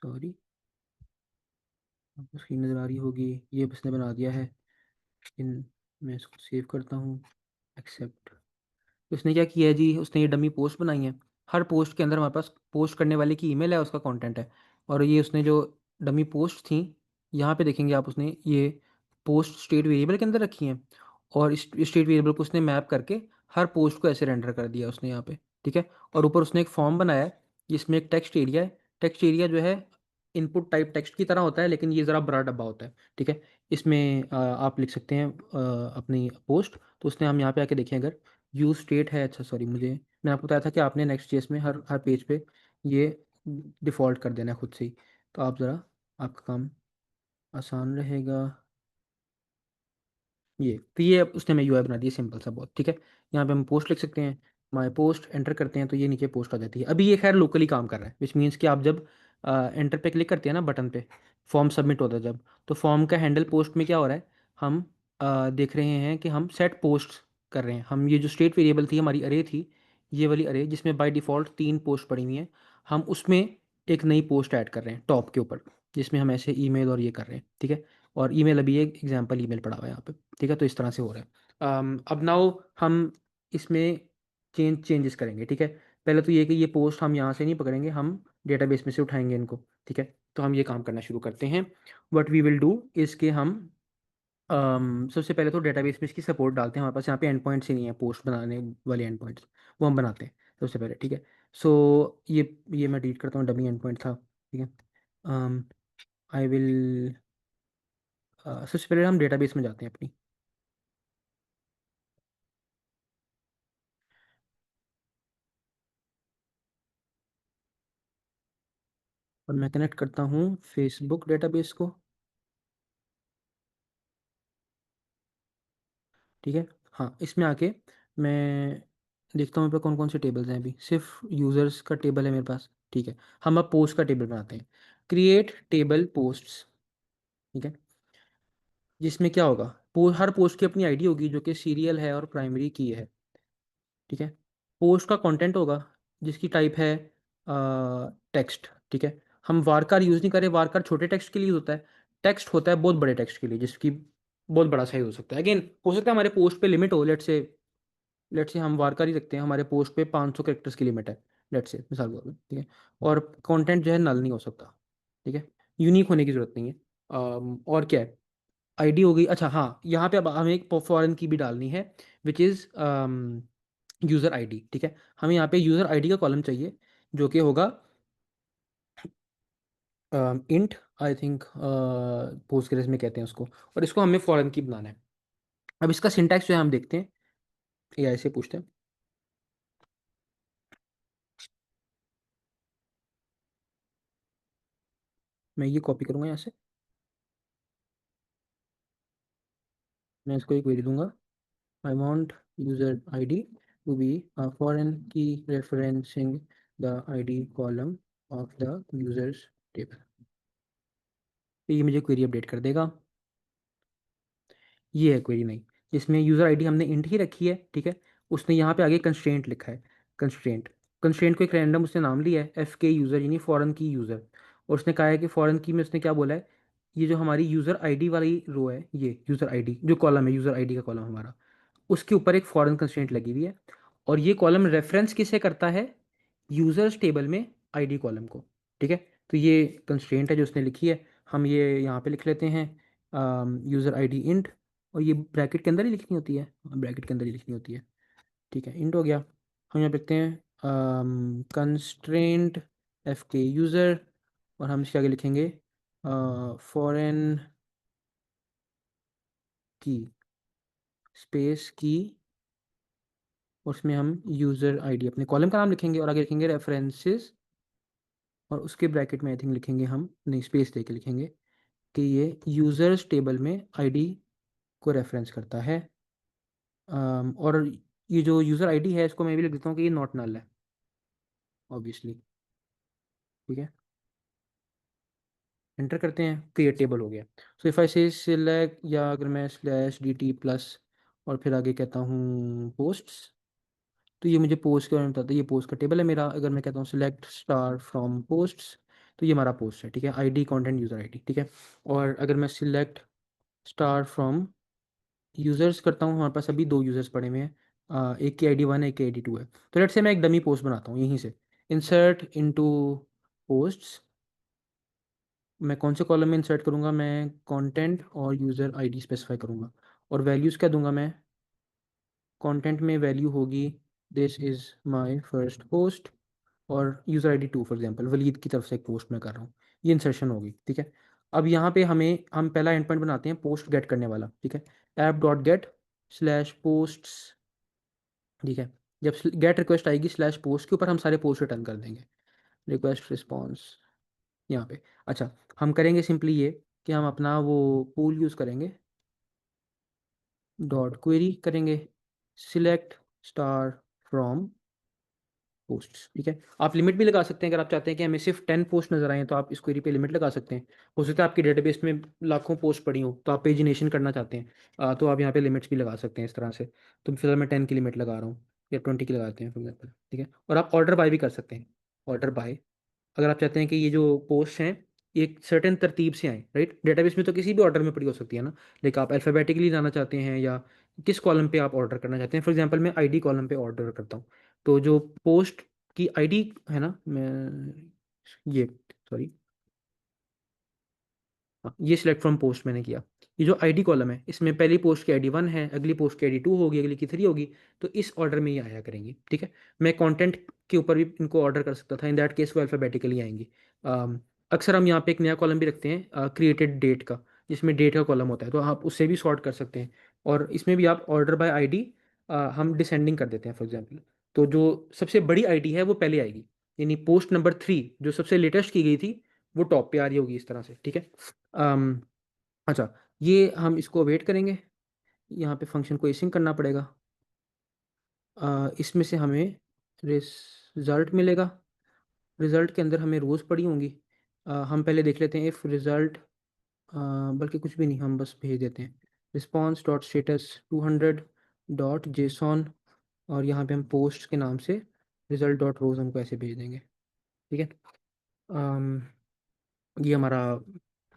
S1: सॉरी, आपको स्क्रीन नज़र आ रही होगी, ये इसने बना दिया है। इन मैं इसको सेव करता हूँ, एक्सेप्ट। उसने क्या किया है जी, उसने ये डमी पोस्ट बनाई है। हर पोस्ट के अंदर हमारे पास पोस्ट करने वाले की ईमेल है, उसका कंटेंट है। और ये उसने जो डमी पोस्ट थी, यहाँ पे देखेंगे आप, उसने ये पोस्ट स्टेट वेरिएबल के अंदर रखी हैं, और इस स्टेट वेरिएबल को उसने मैप करके हर पोस्ट को ऐसे रेंडर कर दिया उसने यहाँ पे। ठीक है, और ऊपर उसने एक फॉर्म बनाया है जिसमें एक टेक्स्ट एरिया है। टेक्स्ट एरिया जो है इनपुट टाइप टेक्स्ट की तरह होता है, लेकिन ये ज़रा बड़ा डब्बा होता है। ठीक है, इसमें आप लिख सकते हैं अपनी पोस्ट। तो उसने हम यहाँ पे आके देखें, अगर यूज स्टेट है, अच्छा सॉरी, मुझे मैंने आपको बताया था कि आपने नेक्स्ट जेएस में हर हर पेज पे ये डिफ़ॉल्ट कर देना है खुद से ही। तो आप ज़रा, आपका काम आसान रहेगा। ये तो ये अब उसने हमें UI बना दिया, सिंपल सा बहुत। ठीक है, यहाँ पे हम पोस्ट लिख सकते हैं, माय पोस्ट एंटर करते हैं तो ये नीचे पोस्ट आ जाती है। अभी ये खैर लोकली काम कर रहा है, विच मीन्स कि आप जब एंटर पे क्लिक करते हैं ना बटन पे, फॉर्म सबमिट होता है जब, तो फॉर्म का हैंडल पोस्ट में क्या हो रहा है, हम देख रहे हैं कि हम सेट पोस्ट कर रहे हैं। हम ये जो स्टेट वेरिएबल थी हमारी अरे थी, ये वाली अरे जिसमें बाय डिफ़ॉल्ट 3 पोस्ट पड़ी हुई हैं, हम उसमें एक नई पोस्ट ऐड कर रहे हैं टॉप के ऊपर, जिसमें हम ऐसे ईमेल और ये कर रहे हैं। ठीक है, और ईमेल अभी एक एग्जांपल ईमेल पड़ा हुआ है यहाँ पे। ठीक है, तो इस तरह से हो रहा है। अब नाउ हम इसमें चेंजेस करेंगे। ठीक है, पहले तो ये कि ये पोस्ट हम यहाँ से नहीं पकड़ेंगे, हम डेटाबेस में से उठाएंगे इनको, ठीक है। तो हम ये काम करना शुरू करते हैं। व्हाट वी विल डू इसके हम सबसे पहले तो डेटाबेस में इसकी सपोर्ट डालते हैं। हमारे पास यहाँ पे एंड पॉइंट्स ही नहीं है पोस्ट बनाने वाले एंड पॉइंट्स, वो हम बनाते हैं सबसे पहले, ठीक है। सो ये मैं डिलीट करता हूँ, डमी एंड पॉइंट था, ठीक है। आई विल सबसे पहले हम डेटाबेस में जाते हैं अपनी। और मैं कनेक्ट करता हूँ फेसबुक डेटाबेस को, ठीक है। हाँ, इसमें आके मैं देखता हूँ मेरे पास कौन कौन से टेबल्स हैं। अभी सिर्फ यूज़र्स का टेबल है मेरे पास, ठीक है। हम अब पोस्ट का टेबल बनाते हैं, क्रिएट टेबल पोस्ट्स, ठीक है। जिसमें क्या होगा, हर पोस्ट की अपनी आईडी होगी जो कि सीरियल है और प्राइमरी की है, ठीक है। पोस्ट का कंटेंट होगा जिसकी टाइप है टेक्स्ट, ठीक है। हम वारकार यूज़ नहीं करें, वारकार छोटे टेक्स्ट के लिए होता है, टेक्स्ट होता है बहुत बड़े टेक्स्ट के लिए जिसकी बहुत बड़ा साइज हो सकता है। अगेन हो सकता है हमारे पोस्ट पे लिमिट हो, लेट्स से हम वारकार ही रखते हैं, हमारे पोस्ट पे 500 कैरेक्टर्स की लिमिट है, लेट्स से मिसाल के तौर पे, ठीक है। और कंटेंट जो है नल नहीं हो सकता, ठीक है। यूनिक होने की जरूरत नहीं है। और क्या है, आईडी हो गई। अच्छा हाँ, यहाँ पे अब हमें एक फॉरेन की भी डालनी है, विच इज़ यूज़र आईडी, ठीक है। हमें यहाँ पे यूज़र आईडी का कॉलम चाहिए जो कि होगा इंट, आई थिंक पोस्टग्रेस में कहते हैं उसको, और इसको हमें फॉरेन की बनाना है। अब इसका सिंटैक्स जो है हम देखते हैं, एआई से पूछते हैं। मैं ये कॉपी करूँगा यहाँ से, मैं इसको एक क्वेरी दूंगा, I want user ID to be a foreign key referencing the ID column of the users table। तो ये मुझे क्वेरी अपडेट कर देगा। ये है क्वेरी नहीं, जिसमें यूज़र आईडी हमने इंट ही रखी है, ठीक है। उसने यहाँ पे आगे कंस्ट्रेंट लिखा है, कंस्ट्रेंट, कंस्ट्रेंट को एक रैंडम उसने नाम लिया है एफ के यूज़र, यानी फॉरेन की यूज़र। और उसने कहा है कि फॉरेन की में उसने क्या बोला है, ये जो हमारी यूज़र आईडी वाली रो है, ये यूज़र आईडी जो कॉलम है, यूज़र आईडी का कॉलम हमारा, उसके ऊपर एक फॉरेन कंस्ट्रेंट लगी हुई है। और ये कॉलम रेफरेंस किसे करता है, यूजर्स टेबल में आईडी कॉलम को, ठीक है। तो ये कंस्ट्रेंट है जो उसने लिखी है, हम ये यहाँ पे लिख लेते हैं यूज़र आईडी इंट, और ये ब्रैकेट के अंदर ही लिखनी होती है, ब्रैकेट के अंदर ही लिखनी होती है, ठीक है। इंट हो गया। हम यहाँ पे लिखते हैं कंस्ट्रेंट एफ के यूज़र, और हम इसके आगे लिखेंगे फॉरेन की स्पेस की, उसमें हम यूज़र आईडी अपने कॉलम का नाम लिखेंगे, और आगे लिखेंगे रेफरेंसेस, और उसके ब्रैकेट में आई थिंक लिखेंगे हम, नहीं स्पेस दे के लिखेंगे कि ये यूज़र्स टेबल में आईडी को रेफरेंस करता है। और ये जो यूज़र आईडी है इसको मैं भी लिख देता हूँ कि ये नॉट नल है, ऑब्वियसली, ठीक है। एंटर करते हैं, क्रिएट टेबल हो गया। सो इफ़ आई से सिलेक्ट, या अगर मैं स्लैश डी टी प्लस और फिर आगे कहता हूँ पोस्ट्स, तो ये मुझे पोस्ट के बारे में बताता है, ये पोस्ट का टेबल है मेरा। अगर मैं कहता हूँ सिलेक्ट स्टार फ्रॉम पोस्ट्स, तो ये हमारा पोस्ट है, ठीक है। आईडी कंटेंट यूज़र आईडी, ठीक है। और अगर मैं सिलेक्ट स्टार फ्रॉम यूज़र्स करता हूँ, हमारे पास अभी दो यूज़र्स पड़े हुए हैं, एक की आईडी 1 है, एक की आईडी 2 है। तो लेट्स से मैं एक डमी पोस्ट बनाता हूँ यहीं से, इंसर्ट इनटू पोस्ट्स। मैं कौन से कॉलम में इंसर्ट करूँगा, मैं कंटेंट और यूज़र आईडी स्पेसिफाई करूँगा। और वैल्यूज़ क्या दूंगा मैं, कंटेंट में वैल्यू होगी this is my first post, और user ID 2 for example Waleed की तरफ से एक पोस्ट मैं कर रहा हूँ, ये इंसर्शन होगी, ठीक है। अब यहाँ पे हम पहला एंड पॉइंट बनाते हैं पोस्ट गेट करने वाला, ठीक है। App dot gate slash posts, ठीक है। जब गेट रिक्वेस्ट आएगी स्लैश पोस्ट के ऊपर हम सारे पोस्ट रिटर्न कर देंगे, रिक्वेस्ट रिस्पॉन्स यहाँ पे। अच्छा, हम करेंगे सिंपली ये कि हम अपना वो पूल यूज़ करेंगे, डॉट क्वेरी करेंगे सिलेक्ट स्टार फ्रॉम पोस्ट्स, ठीक है। आप लिमिट भी लगा सकते हैं, अगर आप चाहते हैं कि हमें सिर्फ 10 पोस्ट नजर आए तो आप इस क्वेरी पे लिमिट लगा सकते हैं। हो सकता है आपकी डेटाबेस में लाखों पोस्ट पड़ी हो, तो आप पेजिनेशन करना चाहते हैं, तो आप यहाँ पे लिमिट्स भी लगा सकते हैं इस तरह से। तो फिलहाल मैं 10 की लिमिट लगा रहा हूँ, या 20 की लगाते हैं फॉर एग्जाम्पल, ठीक है। और आप ऑर्डर बाय भी कर सकते हैं, ऑर्डर बाय, अगर आप चाहते हैं कि ये जो पोस्ट हैं एक सर्टेन तरतीब से आए, राइट। डेटाबेस में तो किसी भी ऑर्डर में पड़ी हो सकती है ना, लेकिन आप अल्फ़ाबेटिकली जाना चाहते हैं, या किस कॉलम पे आप ऑर्डर करना चाहते हैं। फॉर एग्जांपल मैं आईडी कॉलम पे ऑर्डर करता हूँ, तो जो पोस्ट की आईडी है ना, मैं ये सॉरी, हाँ, ये सिलेक्ट फ्रॉम पोस्ट मैंने किया। ये जो आईडी कॉलम है इसमें पहली पोस्ट की आईडी 1 है, अगली पोस्ट की आईडी 2 होगी, अगली की 3 होगी। तो इस ऑर्डर में ये आया करेंगी, ठीक है। मैं कंटेंट के ऊपर भी इनको ऑर्डर कर सकता था, इन दैट केस वो अल्फ़ाबेटिकली आएंगी। अक्सर हम यहाँ पे एक नया कॉलम भी रखते हैं क्रिएटेड डेट का, जिसमें डेट का कॉलम होता है, तो आप उससे भी सॉर्ट कर सकते हैं। और इसमें भी आप ऑर्डर बाय आईडी हम डिसेंडिंग कर देते हैं फॉर एग्जाम्पल। तो जो सबसे बड़ी आईडी है वो पहले आएगी, यानी पोस्ट नंबर 3 जो सबसे लेटेस्ट की गई थी वो टॉप पे आ रही होगी इस तरह से, ठीक है। अम, अच्छा, ये हम इसको वेट करेंगे, यहाँ पे फंक्शन को एसिंग करना पड़ेगा। इसमें से हमें रिजल्ट मिलेगा, रिजल्ट के अंदर हमें रोज़ पड़ी होंगी। हम पहले देख लेते हैं इफ़ रिज़ल्ट, बल्कि कुछ भी नहीं, हम बस भेज देते हैं response dot status 200 dot JSON, और यहाँ पे हम पोस्ट के नाम से रिजल्ट डॉट रोज़ हमको ऐसे भेज देंगे, ठीक है। ये हमारा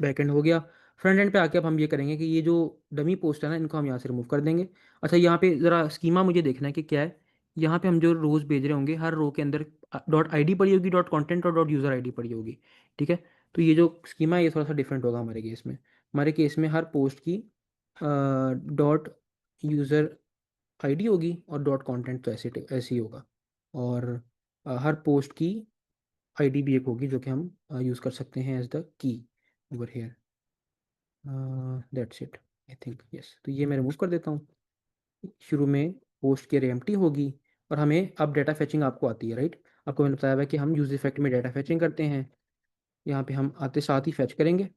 S1: बैकएंड हो गया। फ्रंट एंड पे आके अब हम ये करेंगे कि ये जो डमी पोस्ट है ना, इनको हम यहाँ से रिमूव कर देंगे। अच्छा, यहाँ पे ज़रा स्कीमा मुझे देखना है कि क्या है। यहाँ पे हम जो रोज़ भेज रहे होंगे, हर रो के अंदर डॉट आईडी पड़ी होगी, डॉट कंटेंट और डॉट यूज़र आईडी पड़ी होगी, ठीक है। तो ये जो स्कीमा है ये थोड़ा सा डिफरेंट होगा हमारे केस में। हमारे केस में हर पोस्ट की डॉट यूज़र आईडी होगी और डॉट कंटेंट तो ऐसे ही होगा। और हर पोस्ट की आईडी भी एक होगी जो कि हम यूज़ कर सकते हैं as the key over here. That's it, I think yes. तो ये मैं रिमूव कर देता हूँ। शुरू में पोस्ट की एम्प्टी होगी, और हमें अब डाटा फैचिंग आपको आती है, राइट। आपको मैंने बताया हुआ है कि हम यूज इफेक्ट में डाटा फैचिंग करते हैं। यहाँ पे हम आते साथ ही फैच करेंगे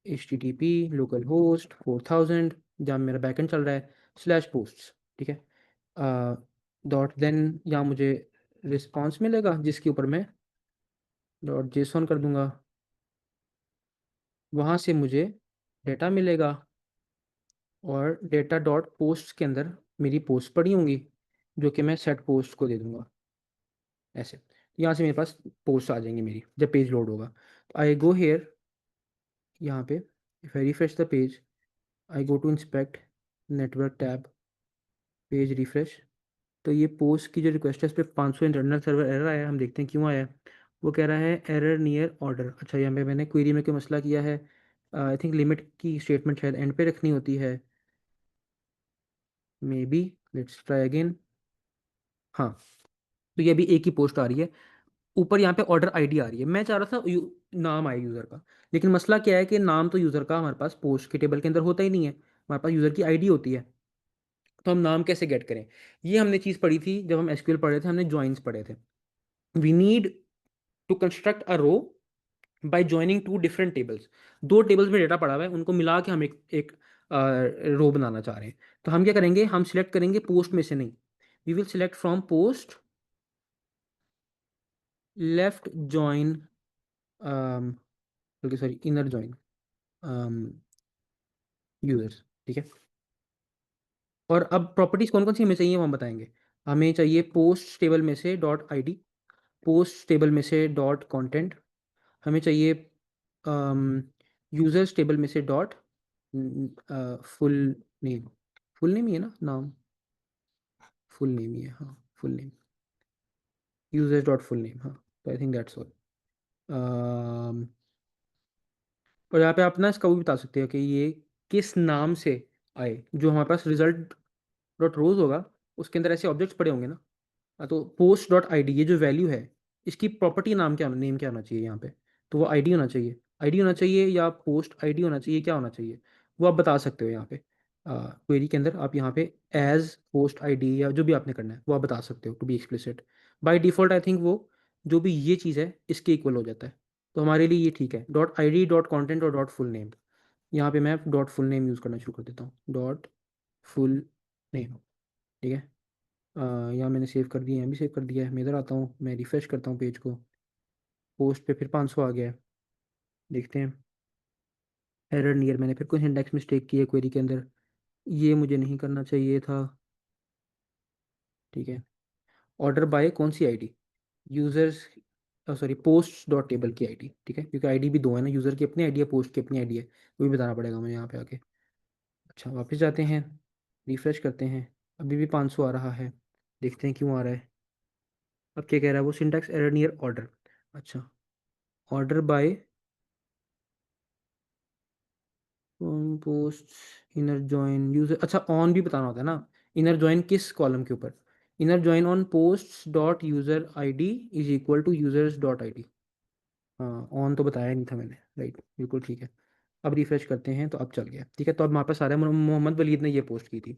S1: H T T P local host 4000 जहाँ मेरा बैकएंड चल रहा है स्लैश पोस्ट, ठीक है। डॉट देन यहाँ मुझे रिस्पॉन्स मिलेगा जिसके ऊपर मैं डॉट जेसॉन कर दूंगा, वहाँ से मुझे डेटा मिलेगा, और डेटा डॉट पोस्ट के अंदर मेरी पोस्ट पड़ी होंगी जो कि मैं सेट पोस्ट को दे दूंगा ऐसे। यहाँ से मेरे पास पोस्ट आ जाएंगी मेरी जब पेज लोड होगा। तो आई गो हेयर, यहाँ पे if I refresh the page, I go to inspect network tab, page refresh. तो ये पोस्ट की जो रिक्वेस्ट है इस पर 500 इंटरनल सर्वर एरर आया है, हम देखते हैं क्यों आया है। वो कह रहा है एरर नियर ऑर्डर। अच्छा, यहाँ पे मैंने क्वेरी में कोई मसला किया है, आई थिंक लिमिट की स्टेटमेंट शायद एंड पे रखनी होती है, may be. Let's try again. हाँ, तो ये अभी एक ही पोस्ट आ रही है, ऊपर यहाँ पे ऑर्डर आईडी आ रही है। मैं चाह रहा था नाम आए यूज़र का, लेकिन मसला क्या है कि नाम तो यूज़र का हमारे पास पोस्ट के टेबल के अंदर होता ही नहीं है, हमारे पास यूज़र की आईडी होती है। तो हम नाम कैसे गेट करें, ये हमने चीज़ पढ़ी थी जब हम एसक्यूएल पढ़ रहे थे, हमने ज्वाइंस पढ़े थे। We need to construct a row by joining two different tables. दो टेबल्स में डेटा पड़ा हुआ है, उनको मिला के हम एक रो बनाना चाह रहे हैं। तो हम क्या करेंगे, हम सिलेक्ट करेंगे पोस्ट में से नहीं, we will select from post left join, बल्कि सॉरी इनर ज्वाइन यूजर्स, ठीक है। और अब प्रॉपर्टीज कौन कौन सी हमें चाहिए वो हम बताएंगे। हमें चाहिए पोस्ट टेबल में से डॉट आईडी, पोस्ट टेबल में से डॉट कंटेंट, हमें चाहिए यूजर्स टेबल में से dot full name. Full name ही है ना नाम, फुल नेम ही है, हाँ full name, users dot full name, हाँ। तो आई थिंक दैट्स ऑल। और यहाँ पे आप ना इसका वो भी बता सकते हो कि ये किस नाम से आए। जो हमारे पास रिजल्ट डॉट रोज होगा उसके अंदर ऐसे ऑब्जेक्ट्स पड़े होंगे ना। हाँ, तो पोस्ट डॉट आई डी ये जो वैल्यू है इसकी प्रॉपर्टी नाम क्या, नेम क्या होना चाहिए यहाँ पे। तो वो आईडी होना चाहिए, आईडी होना चाहिए या पोस्ट आईडी होना चाहिए, क्या होना चाहिए वो आप बता सकते हो यहाँ पे। क्वेरी के अंदर आप यहाँ पे एज पोस्ट आईडी या जो भी आपने करना है वो आप बता सकते हो to be explicit. By default I think वो जो भी ये चीज़ है इसके इक्वल हो जाता है, तो हमारे लिए ये ठीक है। Dot I D dot content और डॉट फुल नेम, यहाँ पे मैं डॉट फुल नेम यूज़ करना शुरू कर देता हूँ, डॉट फुल नेम, ठीक है। यहाँ मैंने सेव कर दिया, यहाँ भी सेव कर दिया है। मैं इधर आता हूँ, मैं रिफ्रेश करता हूँ पेज को, पोस्ट पे फिर 500 आ गया है। देखते हैं एरर नियर, मैंने फिर कोई इंडेक्स मिस्टेक की है क्वेरी के अंदर, ये मुझे नहीं करना चाहिए था, ठीक है। ऑर्डर बाय कौन सी ID, users sorry post dot table की आईडी, ठीक है, क्योंकि आईडी भी दो है ना, यूज़र की अपनी आईडी है, पोस्ट की अपनी आईडी है, वो भी बताना पड़ेगा मुझे यहाँ पे आके। अच्छा, वापस जाते हैं, रिफ्रेश करते हैं, अभी भी 500 आ रहा है, देखते हैं क्यों आ रहा है। अब क्या कह रहा है वो, सिंटैक्स एरर नियर ऑर्डर। अच्छा, order by post inner join user, अच्छा ऑन भी बताना होता है ना, इनर जॉइन किस कॉलम के ऊपर, inner join on post dot user I D is equal to users dot I D. हाँ, ऑन तो बताया नहीं था मैंने, राइट, बिल्कुल ठीक है। अब रिफ्रेश करते हैं तो अब चल गया, ठीक है। तो अब हमारे पास आ रहा है मोहम्मद वलीद ने ये पोस्ट की थी,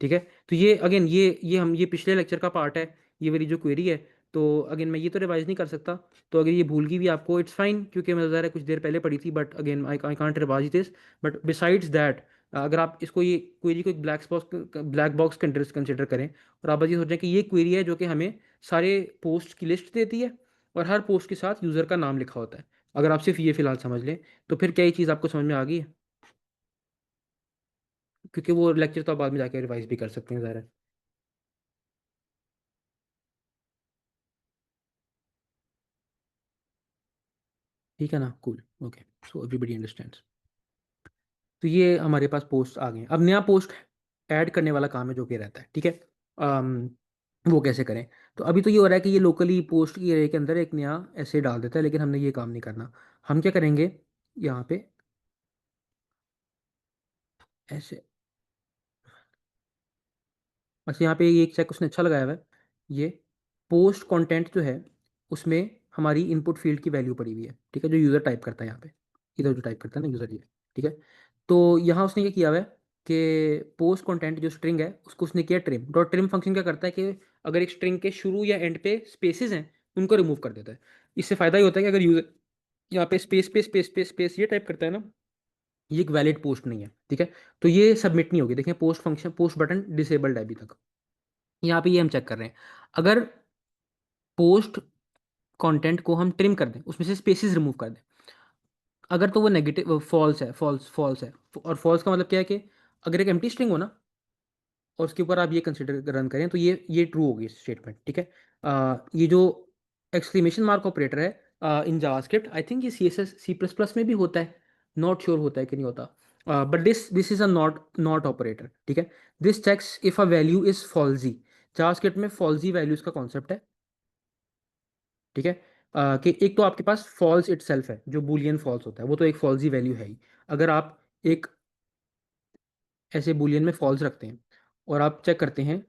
S1: ठीक है। तो ये अगेन ये पिछले लेक्चर का पार्ट है, ये वाली जो क्वेरी है। तो अगेन मैं ये तो रिवाइज नहीं कर सकता, तो अगर ये भूल गई भी आपको इट्स फाइन, क्योंकि मैं ज़रा कुछ देर पहले पढ़ी थी, but again I I can't revise this. But besides that, अगर आप इसको ये क्वेरी को एक ब्लैक बॉक्स कंसिडर करें, और आप बस ये सोचें कि ये क्वेरी है जो कि हमें सारे पोस्ट की लिस्ट देती है, और हर पोस्ट के साथ यूज़र का नाम लिखा होता है। अगर आप सिर्फ ये फिलहाल समझ लें, तो फिर क्या ये चीज़ आपको समझ में आ गई है? क्योंकि वो लेक्चर तो आप बाद में जाके रिवाइज भी कर सकते हैं ज़रा। ठीक है ना, cool, okay. So everybody understands. तो ये हमारे पास पोस्ट आ गए हैं। अब नया पोस्ट ऐड करने वाला काम है जो कि रहता है, ठीक है। अम, वो कैसे करें? तो अभी तो ये हो रहा है कि ये लोकली पोस्ट की एरे के अंदर एक नया ऐसे डाल देता है, लेकिन हमने ये काम नहीं करना। हम क्या करेंगे, यहाँ पे ऐसे, अच्छा यहाँ पे ये एक चेक उसने अच्छा लगाया हुआ है, ये पोस्ट कंटेंट जो है उसमें हमारी इनपुट फील्ड की वैल्यू पड़ी हुई है, ठीक है, जो यूज़र टाइप करता है यहाँ पे, इधर जो टाइप करता है ना यूज़र, ये ठीक है। तो यहाँ उसने क्या किया हुआ है कि पोस्ट कंटेंट जो स्ट्रिंग है उसको उसने किया ट्रिम। डॉट ट्रिम फंक्शन क्या करता है कि अगर एक स्ट्रिंग के शुरू या एंड पे स्पेसेस हैं उनको रिमूव कर देता है। इससे फ़ायदा ये होता है कि अगर यूज़र यहाँ पे space space space space space ये टाइप करता है ना, ये एक वैलिड पोस्ट नहीं है, ठीक है। तो ये सबमिट नहीं होगी। देखें, post function, post button disabled है अभी तक। यहाँ पे ये हम चेक कर रहे हैं, अगर पोस्ट कंटेंट को हम ट्रिम कर दें, उसमें से स्पेसेस रिमूव कर दें, अगर तो वो नेगेटिव फॉल्स है, फॉल्स फॉल्स है। और फॉल्स का मतलब क्या है कि अगर एक एम्प्टी स्ट्रिंग हो ना, और उसके ऊपर आप ये कंसिडर रन करें, तो ये ट्रू होगी स्टेटमेंट, ठीक है। ये जो एक्सक्लेमेशन मार्क ऑपरेटर है इन जावास्क्रिप्ट, आई थिंक ये सी प्लस प्लस में भी होता है, नॉट श्योर होता है कि नहीं होता, but this is a not operator, ठीक है। This checks if a value is falsy. JavaScript में फॉल्जी वैल्यूज का कॉन्सेप्ट है, ठीक है। कि एक तो आपके पास फॉल्स इटसेल्फ है, जो बूलियन फॉल्स होता है, वो तो एक फॉल्सी वैल्यू है ही। अगर आप एक ऐसे बूलियन में फॉल्स रखते हैं और आप चेक करते हैं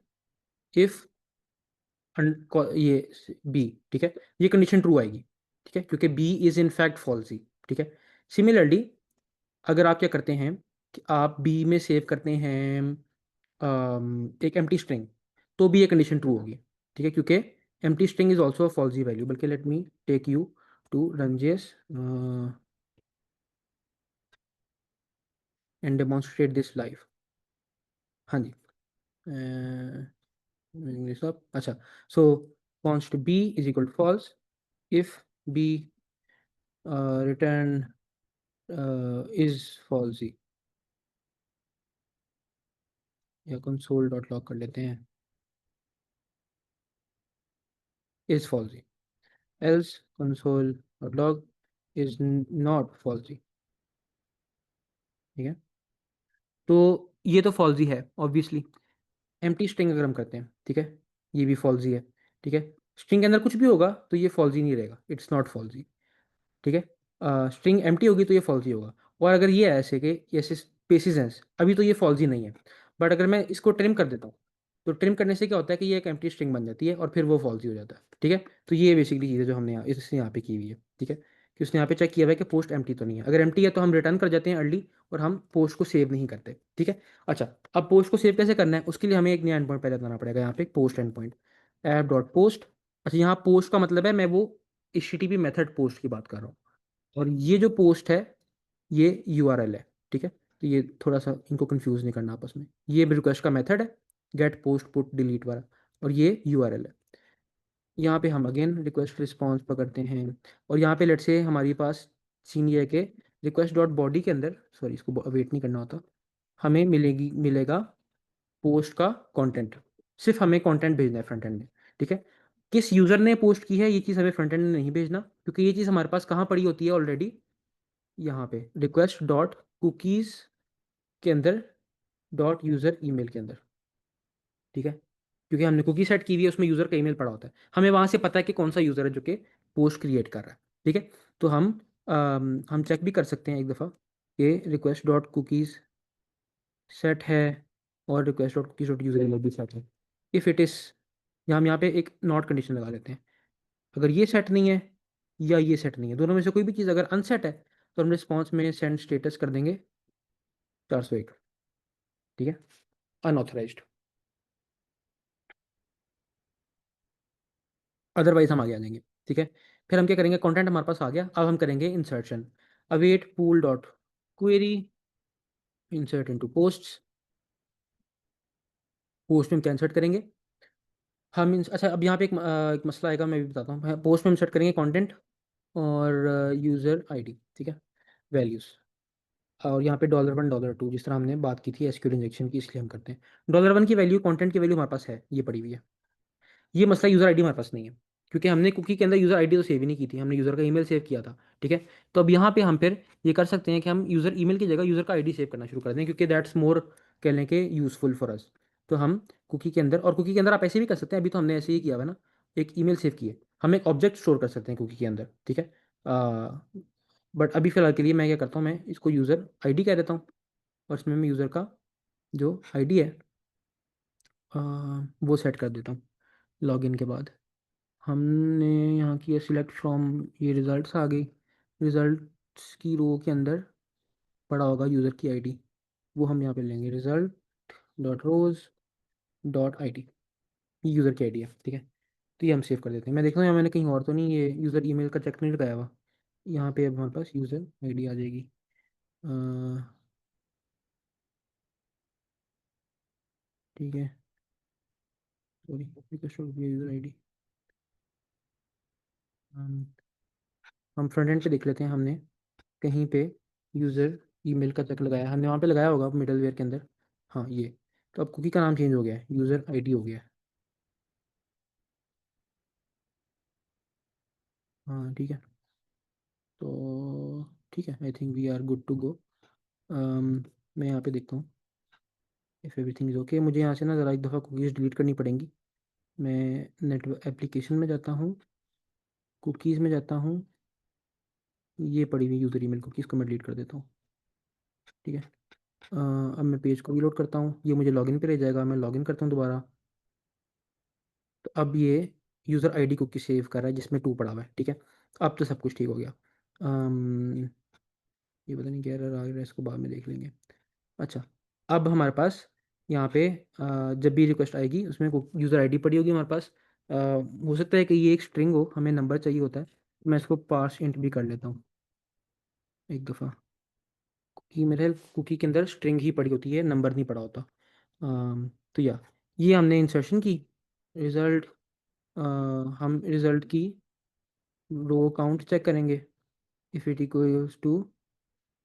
S1: इफ ये बी, ठीक है, ये कंडीशन ट्रू आएगी, ठीक है, क्योंकि B is in fact falsy, ठीक है। सिमिलरली अगर आप क्या करते हैं कि आप बी में सेव करते हैं एक एम्प्टी स्ट्रिंग, तो भी ये कंडीशन ट्रू होगी, ठीक है, क्योंकि empty string is also a falsy value. बल्कि let me take you to RunJS and demonstrate this live. हाँ जी, इंग्लिश ऑफ, अच्छा। So const B is equal to false if B return is falsy, या console dot log कर लेते हैं, is falsy, else console dot log is not falsy, ठीक है। तो ये तो फॉल्सी है ऑब्वियसली। एम्प्टी स्ट्रिंग अगर हम करते हैं, ठीक है, ये भी फॉल्सी है, ठीक है। स्ट्रिंग के अंदर कुछ भी होगा तो ये फॉल्सी नहीं रहेगा, इट्स नॉट फॉल्सी, ठीक है। स्ट्रिंग एम्प्टी होगी तो ये फॉल्सी होगा। और अगर ये है ऐसे कि ऐसे स्पेसिस हैं, अभी तो ये फॉल्सी नहीं है, बट अगर मैं इसको ट्रिम कर देता हूँ, तो ट्रिम करने से क्या होता है कि ये एक एम्प्टी स्ट्रिंग बन जाती है और फिर वो फॉल्सी हो जाता है, ठीक है। तो ये बेसिकली चीज़ है जो हमने इसने यहाँ पे की हुई है, ठीक है, कि उसने यहाँ पे चेक किया हुआ है कि पोस्ट एम्प्टी तो नहीं है। अगर एम्प्टी है तो हम रिटर्न कर जाते हैं अर्ली, और हम पोस्ट को सेव नहीं करते, ठीक है। अच्छा, अब पोस्ट को सेव कैसे करना है, उसके लिए हमें एक नया एंड पॉइंट पहले बनाना पड़ेगा, यहाँ पे post and point, app dot post. अच्छा, यहाँ पोस्ट का मतलब है मैं वो HTTP मेथड पोस्ट की बात कर रहा हूँ, और ये जो पोस्ट है ये URL है, ठीक है। तो ये थोड़ा सा इनको कंफ्यूज नहीं करना आपस में, ये रिक्वेस्ट का मेथड है, गेट पोस्ट पुट डिलीट वाला, और ये URL है। यहाँ पे हम अगेन रिक्वेस्ट रिस्पॉन्स पकड़ते हैं, और यहाँ पे लेट से हमारे पास सीन ये है कि रिक्वेस्ट डॉट बॉडी के अंदर, सॉरी इसको वेट नहीं करना होता, हमें मिलेगा पोस्ट का कंटेंट। सिर्फ हमें कंटेंट भेजना है फ्रंट एंड में, ठीक है। किस यूज़र ने पोस्ट की है ये चीज़ हमें फ्रंट एंड में नहीं भेजना, क्योंकि ये चीज़ हमारे पास कहाँ पड़ी होती है ऑलरेडी, यहाँ पे रिक्वेस्ट डॉट कुकीज़ के अंदर, डॉट यूज़र ईमेल के अंदर, ठीक है। क्योंकि हमने कुकी सेट की हुई है, उसमें यूज़र का ईमेल पड़ा होता है, हमें वहाँ से पता है कि कौन सा यूज़र है जो कि पोस्ट क्रिएट कर रहा है। ठीक है, तो हम चेक भी कर सकते हैं एक दफ़ा कि रिक्वेस्ट डॉट कुकीज़ सेट है और request dot cookies dot user email भी सेट है। इफ़ इट इज़, या हम यहाँ पे एक नॉट कंडीशन लगा लेते हैं, अगर ये सेट नहीं है या ये सेट नहीं है, दोनों में से कोई भी चीज़ अगर अनसेट है, तो हम रिस्पॉन्स में सेंड स्टेटस कर देंगे 401। ठीक है, अनऑथराइज्ड। अदरवाइज हम आगे आ जाएंगे। ठीक है, फिर हम क्या करेंगे, कंटेंट हमारे पास आ गया, अब हम करेंगे insertion. Await pool dot query insert into posts. Post में हम क्या इंसर्ट करेंगे, अच्छा अब यहाँ पे एक मसला आएगा, मैं भी बताता हूँ। पोस्ट में इंसर्ट करेंगे कंटेंट और यूज़र आईडी। ठीक है, वैल्यूज़, और यहाँ पे $1 $2, जिस तरह हमने बात की थी एसक्यूएल इंजेक्शन की, इसलिए हम करते हैं। $1 की वैल्यू, कंटेंट की वैल्यू हमारे पास है, ये पड़ी हुई है। ये मसला यूज़र आईडी हमारे पास नहीं है, क्योंकि हमने कुकी के अंदर यूज़र आईडी तो सेव ही नहीं की थी, हमने यूज़र का ईमेल सेव किया था। ठीक है, तो अब यहाँ पे हम फिर ये कर सकते हैं कि हम यूज़र ईमेल की जगह यूज़र का आईडी सेव करना शुरू कर दें, क्योंकि दैट्स मोर, कह लें कि यूज़फुल फॉर अस। तो हम कुकी के अंदर, और कुकी के अंदर आप ऐसे भी कर सकते हैं, अभी तो हमने ऐसे ही किया हुआ है ना, एक ईमेल सेव किए, हम एक ऑब्जेक्ट स्टोर कर सकते हैं कुकी के अंदर। ठीक है, बट अभी फ़िलहाल के लिए मैं क्या करता हूँ, मैं इसको यूज़र आईडी कह देता हूँ, और इसमें मैं यूज़र का जो आईडी है अ, वो सेट कर देता हूँ लॉगिन के बाद। हमने यहाँ किया सिलेक्ट फ्रॉम, ये रिज़ल्ट्स आ गई, रिज़ल्ट्स की रो के अंदर पड़ा होगा यूज़र की आईडी, वो हम यहाँ पे लेंगे, result dot rows dot I D, ये यूज़र की आईडी है। ठीक है, तो ये हम सेव कर देते हैं। मैं देखता हूँ यहाँ मैंने कहीं और तो नहीं ये यूज़र ईमेल का चेक नहीं लगाया हुआ, यहाँ पे अब हमारे पास यूज़र आईडी आ जाएगी। ठीक है, सॉरी, यूज़र आईडी हम फ्रंट एंड पे देख लेते हैं, हमने कहीं पे यूज़र ईमेल का चेक लगाया, हमने वहाँ पे लगाया होगा मिडलवेयर के अंदर। हाँ ये, तो अब कुकी का नाम चेंज हो गया है, यूज़र आईडी हो गया है। हाँ ठीक है, तो ठीक है, I think we are good to go. मैं यहाँ पे देखता हूँ इफ़ एवरीथिंग इज़ ओके। मुझे यहाँ से ना ज़रा एक दफ़ा कुकीज़ डिलीट करनी पड़ेंगी। मैं नेटवर्क एप्लीकेशन में जाता हूँ, कुकीज़ में जाता हूँ, ये पड़ी हुई यूज़र ईमेल कुकीज़ को मैं डिलीट कर देता हूँ। ठीक है, अब मैं पेज को रीलोड करता हूँ, ये मुझे लॉगिन पे ले जाएगा, मैं लॉगिन करता हूँ दोबारा। तो अब ये यूज़र आईडी कुकी सेव कर रहा है जिसमें 2 पड़ा हुआ है। ठीक है, अब तो सब कुछ ठीक हो गया। ये पता नहीं क्या एरर आ रहा है, इसको बाद में देख लेंगे। अच्छा, अब हमारे पास यहाँ पे जब भी रिक्वेस्ट आएगी उसमें यूज़र आईडी पड़ी होगी हमारे पास। हो सकता है कि ये एक स्ट्रिंग हो, हमें नंबर चाहिए होता है, मैं इसको पार्स इंट भी कर लेता हूँ एक दफ़ा, कि मेरे कुकी के अंदर स्ट्रिंग ही पड़ी होती है, नंबर नहीं पड़ा होता। तो या ये हमने इंसर्शन की, रिज़ल्ट, हम रिज़ल्ट की रो काउंट चेक करेंगे, इफ़ इट इक्वल्स टू,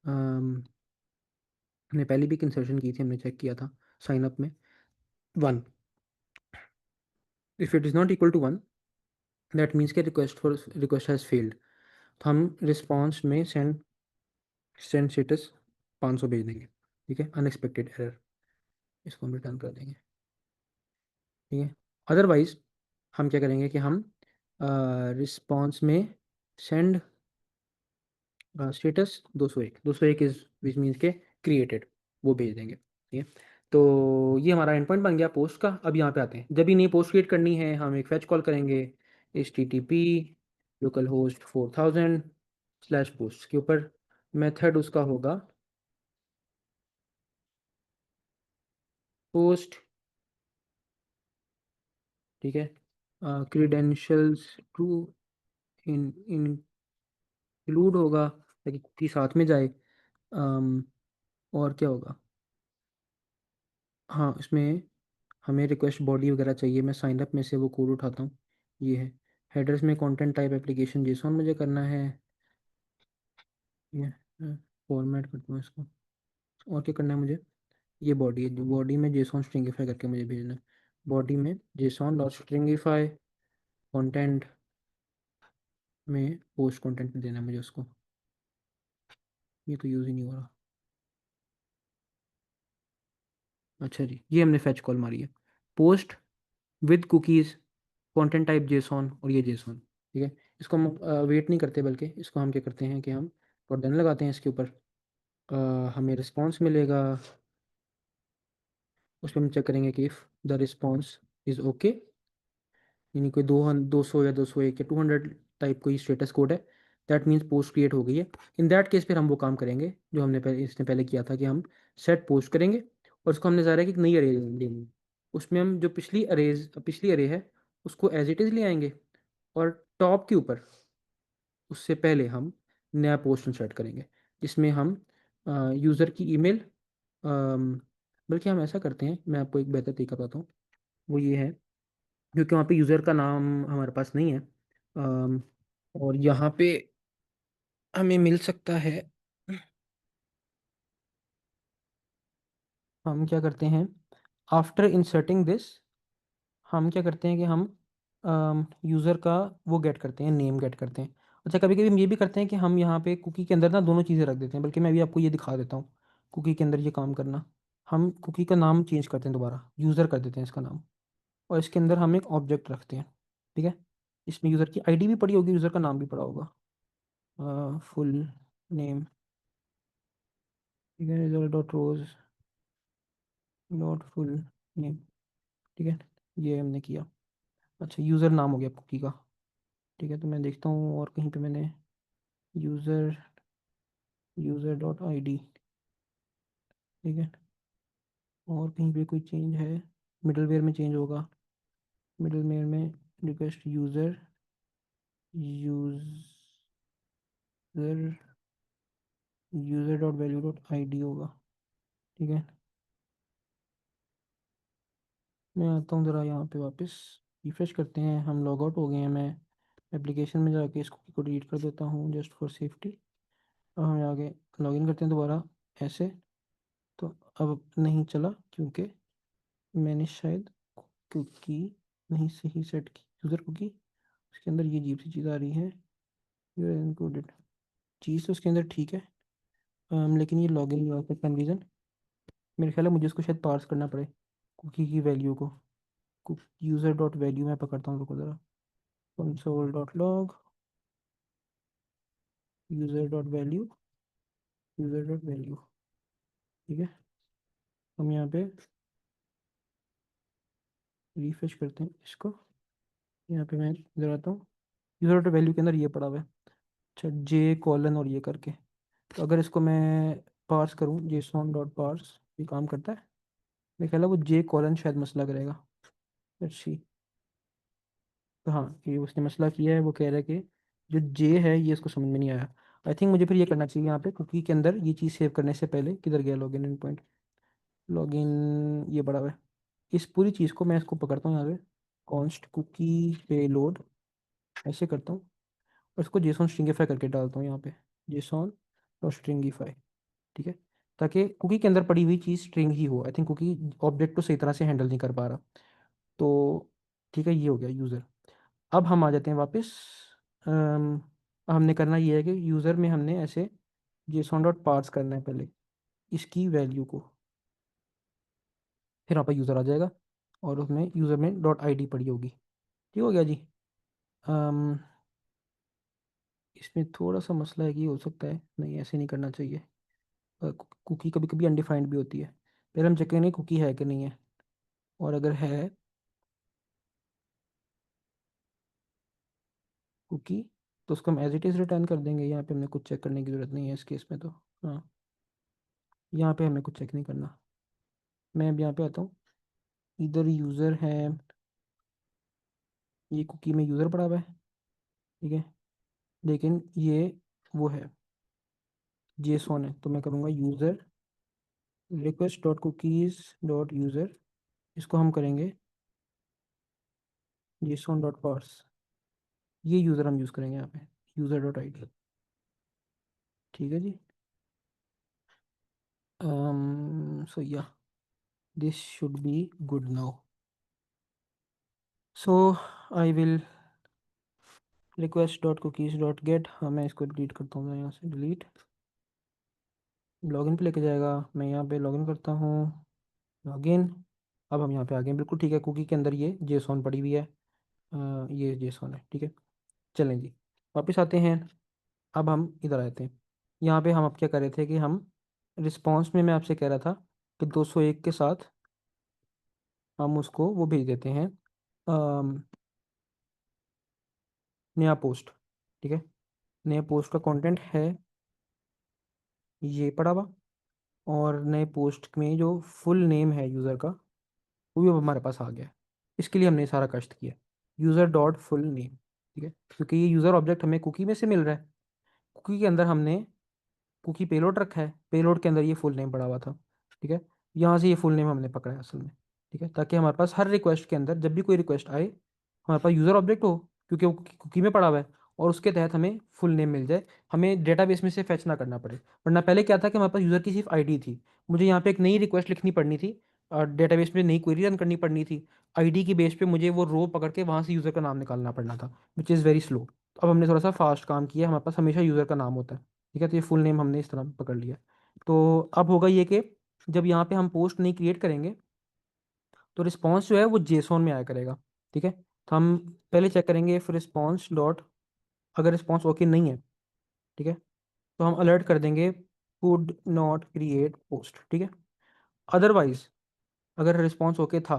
S1: हमने पहले भी एक इंसर्शन की थी, हमने चेक किया था साइन अप में, 1। If it is not equal to 1, that means के रिक्वेस्ट हैज़ फेल्ड। तो हम रिस्पॉन्स में सेंड सेंड स्टेटस 500 भेज देंगे। ठीक है, अनएक्सपेक्टेड एरर, इसको हम रिटर्न कर देंगे। ठीक है, अदरवाइज हम क्या करेंगे कि हम रिस्पॉन्स में send status 201 is which means के क्रिएटेड, वो भेज देंगे। ठीक है, तो ये हमारा एंड पॉइंट बन गया पोस्ट का। अब यहाँ पे आते हैं, जब भी नई पोस्ट क्रिएट करनी है हम एक फैच कॉल करेंगे, HTTP लोकल होस्ट 4000/पोस्ट के ऊपर, मेथड उसका होगा पोस्ट। ठीक है, क्रीडेंशियल्स टू इंक्लूड होगा ताकि कुकी साथ में जाए। अम, और क्या होगा, हाँ इसमें हमें रिक्वेस्ट बॉडी वगैरह चाहिए, मैं साइन अप में से वो कोड उठाता हूँ, ये है। हेडर्स में कंटेंट टाइप एप्लीकेशन जेसॉन मुझे करना है, ये फॉर्मेट करता हूँ इसको। और क्या करना है मुझे, ये बॉडी है, बॉडी में जेसॉन स्ट्रिंगिफाई करके मुझे भेजना है, बॉडी में जेसॉन डॉट स्ट्रिंगिफाई, कंटेंट में पोस्ट कंटेंट में देना है मुझे उसको। ये तो यूज़ ही नहीं हो रहा। अच्छा जी, ये हमने फैच कॉल मारी है, post with cookies, content type JSON और ये जेसॉन, ठीक है। इसको हम वेट नहीं करते, बल्कि इसको हम क्या करते हैं कि हम और डन लगाते हैं इसके ऊपर। हमें रिस्पॉन्स मिलेगा, उस पर हम चेक करेंगे कि if the response is okay, यानी कोई 200 या 201 या 200 टाइप कोई स्टेटस कोड है, दैट मीन्स पोस्ट क्रिएट हो गई है। इन दैट केस फिर हम वो काम करेंगे जो हमने पहले इसने पहले किया था, कि हम सेट पोस्ट करेंगे और उसको हमने ज़रा कि एक नई अरे लेनी। उसमें हम जो पिछली अरे है उसको एज इट इज़ ले आएंगे, और टॉप के ऊपर उससे पहले हम नया पोस्ट सेट करेंगे, जिसमें हम यूज़र की ईमेल, बल्कि हम ऐसा करते हैं, मैं आपको एक बेहतर तरीका बताता हूँ। वो ये है, क्योंकि वहाँ पे यूज़र का नाम हमारे पास नहीं है, और यहाँ पे हमें मिल सकता है। हम क्या करते हैं, आफ्टर इंसर्टिंग दिस, हम क्या करते हैं कि हम यूज़र का वो गेट करते हैं, नेम गेट करते हैं। अच्छा, कभी कभी हम ये भी करते हैं कि हम यहाँ पे कुकी के अंदर ना दोनों चीज़ें रख देते हैं, बल्कि मैं अभी आपको ये दिखा देता हूँ कुकी के अंदर ये काम करना। हम कुकी का नाम चेंज करते हैं, दोबारा यूज़र कर देते हैं इसका नाम, और इसके अंदर हम एक ऑब्जेक्ट रखते हैं, ठीक है। इसमें यूज़र की आईडी भी पड़ी होगी, यूज़र का नाम भी पड़ा होगा, फुल नेम, ठीक है, result dot rows dot full name, ठीक है। ये हमने किया। अच्छा, यूज़र नाम हो गया कुकी का, ठीक है। तो मैं देखता हूँ और कहीं पे मैंने user user dot I D, ठीक है, और कहीं पे कोई चेंज है, मिडलवेयर में चेंज होगा, मिडलवेयर में request user user dot value dot I D होगा, ठीक है। मैं आता हूँ ज़रा यहाँ पे वापस, रिफ्रेश करते हैं, हम लॉग आउट हो गए हैं। मैं एप्लीकेशन में जाके इस कुकी को डिलीट कर देता हूँ जस्ट फॉर सेफ्टी। अब हम आगे लॉगिन करते हैं दोबारा ऐसे। तो अब नहीं चला, क्योंकि मैंने शायद कुकी नहीं सही सेट की, यूज़र कुकी। उसके अंदर ये अजीब सी चीज़ आ रही है, यूज़र इनकोडेड। चीज़ तो उसके अंदर ठीक है, लेकिन ये लॉगिन हुआ था कन्फ्यूजन। मेरे ख्याल है मुझे इसको शायद पार्स करना पड़े, कुकी की वैल्यू को। यूज़र डॉट वैल्यू मैं पकड़ता हूँ, रुको ज़रा, console dot log user dot value, user dot value, ठीक है। हम यहाँ पे रिफ्रेश करते हैं इसको, यहाँ पे मैं इधर आता हूँ, यूज़र डॉट वैल्यू के अंदर ये पड़ा हुआ है। अच्छा, जे कॉलन और ये करके, तो अगर इसको मैं पार्स करूँ, जेसॉन डॉट पार्स, ये काम करता है। मेरे ख्याल है वो जे कॉलन शायद मसला करेगा। Let's see. तो हाँ, ये उसने मसला किया है, वो कह रहा है कि जो जे है ये इसको समझ में नहीं आया। आई थिंक मुझे फिर ये करना चाहिए यहाँ पे कुकी के अंदर, ये चीज़ सेव करने से पहले, किधर गया लॉगिन इन पॉइंट, लॉगिन ये बड़ा हुआ है। इस पूरी चीज़ को मैं इसको पकड़ता हूँ यहाँ पे, कॉन्स्ट कुकी पेलोड, ऐसे करता हूँ, और इसको जेसॉन स्ट्रिंगिफाई करके डालता हूँ यहाँ पे, जेसॉन और स्ट्रिंगिफाई, ठीक है। ताकि कुकी के अंदर पड़ी हुई चीज़ स्ट्रिंग ही हो। आई थिंक कुकी ऑब्जेक्ट को सही तरह से हैंडल नहीं कर पा रहा। तो ठीक है, ये हो गया यूज़र। अब हम आ जाते हैं वापस। अम, हमने करना ये है कि यूज़र में हमने ऐसे जेसॉन डॉट पार्स करना है पहले इसकी वैल्यू को, फिर यहाँ पर यूज़र आ जाएगा, और उसमें यूज़र में डॉट आई डी पड़ी होगी। ठीक हो गया जी। अम, इसमें थोड़ा सा मसला है कि हो सकता है, नहीं ऐसे नहीं करना चाहिए। कुकी कभी कभी अनडिफाइंड भी होती है। पहले हम चेक करेंगे कुकी है कि नहीं है, और अगर है कुकी, तो उसको हम एज इट इज़ रिटर्न कर देंगे। यहाँ पे हमें कुछ चेक करने की ज़रूरत नहीं है इस केस में तो। हाँ, यहाँ पे हमें कुछ चेक नहीं करना। मैं अब यहाँ पे आता हूँ, इधर यूज़र है, ये कुकी में यूज़र पड़ा हुआ है, ठीक है, लेकिन ये वो है जेसॉन है, तो मैं करूँगा user request dot cookies dot user, इसको हम करेंगे जेसॉन डॉट पार्स। ये यूज़र हम यूज़ करेंगे यहाँ पे, यूज़र डॉट आई डी, ठीक है जी। सो या this should be good now. So I will request dot cookies dot gate, हाँ मैं इसको डिलीट करता हूँ, यहाँ से डिलीट, लॉगिन पे लेके जाएगा। मैं यहाँ पे लॉगिन करता हूँ, लॉगिन, अब हम यहाँ पे आ गए हैं, बिल्कुल ठीक है। कुकी के अंदर ये जेसॉन पड़ी हुई है, ये जेसॉन है, ठीक है। चलें जी, वापस आते हैं। अब हम इधर आते हैं। यहाँ पे हम अब क्या कर रहे थे कि हम रिस्पॉन्स में मैं आपसे कह रहा था कि 201 के साथ हम उसको वो भेज देते हैं, अम, नया पोस्ट, ठीक है। नए पोस्ट का कंटेंट है ये पड़ा हुआ, और नए पोस्ट में जो फुल नेम है यूज़र का वो भी अब हमारे पास आ गया है। इसके लिए हमने सारा कष्ट किया, यूज़र डॉट फुल नेम, ठीक है। क्योंकि ये यूज़र ऑब्जेक्ट हमें कुकी में से मिल रहा है, कुकी के अंदर हमने कुकी पेलोड रखा है, पेलोड के अंदर ये फुल नेम पड़ा हुआ था, ठीक है। यहाँ से ये फुल नेम हमने पकड़ा है असल में, ठीक है, ताकि हमारे पास हर रिक्वेस्ट के अंदर जब भी कोई रिक्वेस्ट आए हमारे पास यूज़र ऑब्जेक्ट हो, क्योंकि वो कुकी में पड़ा हुआ है, और उसके तहत हमें फुल नेम मिल जाए, हमें डेटाबेस में से फैच ना करना पड़े। वरना पहले क्या था कि हमारे पास यूज़र की सिर्फ आईडी थी, मुझे यहाँ पे एक नई रिक्वेस्ट लिखनी पड़नी थी और डेटाबेस में नई क्वेरी रन करनी पड़नी थी, आईडी की बेस पे मुझे वो रो पकड़ के वहाँ से यूज़र का नाम निकालना पड़ना था, विच इज़ वेरी स्लो। तो अब हमने थोड़ा सा फास्ट काम किया, हमारे पास हमेशा यूज़र का नाम होता है, ठीक है। तो ये फुल नेम हमने इस तरह पकड़ लिया। तो अब होगा ये कि जब यहाँ पे हम पोस्ट नहीं क्रिएट करेंगे तो रिस्पॉन्स जो है वो जेसॉन में आया करेगा, ठीक है। तो हम पहले चेक करेंगे इफ रिस्पॉन्स डॉट, अगर रिस्पॉन्स ओके नहीं है, ठीक है, तो हम अलर्ट कर देंगे कुड नॉट क्रिएट पोस्ट, ठीक है। अदरवाइज अगर रिस्पॉन्स ओके था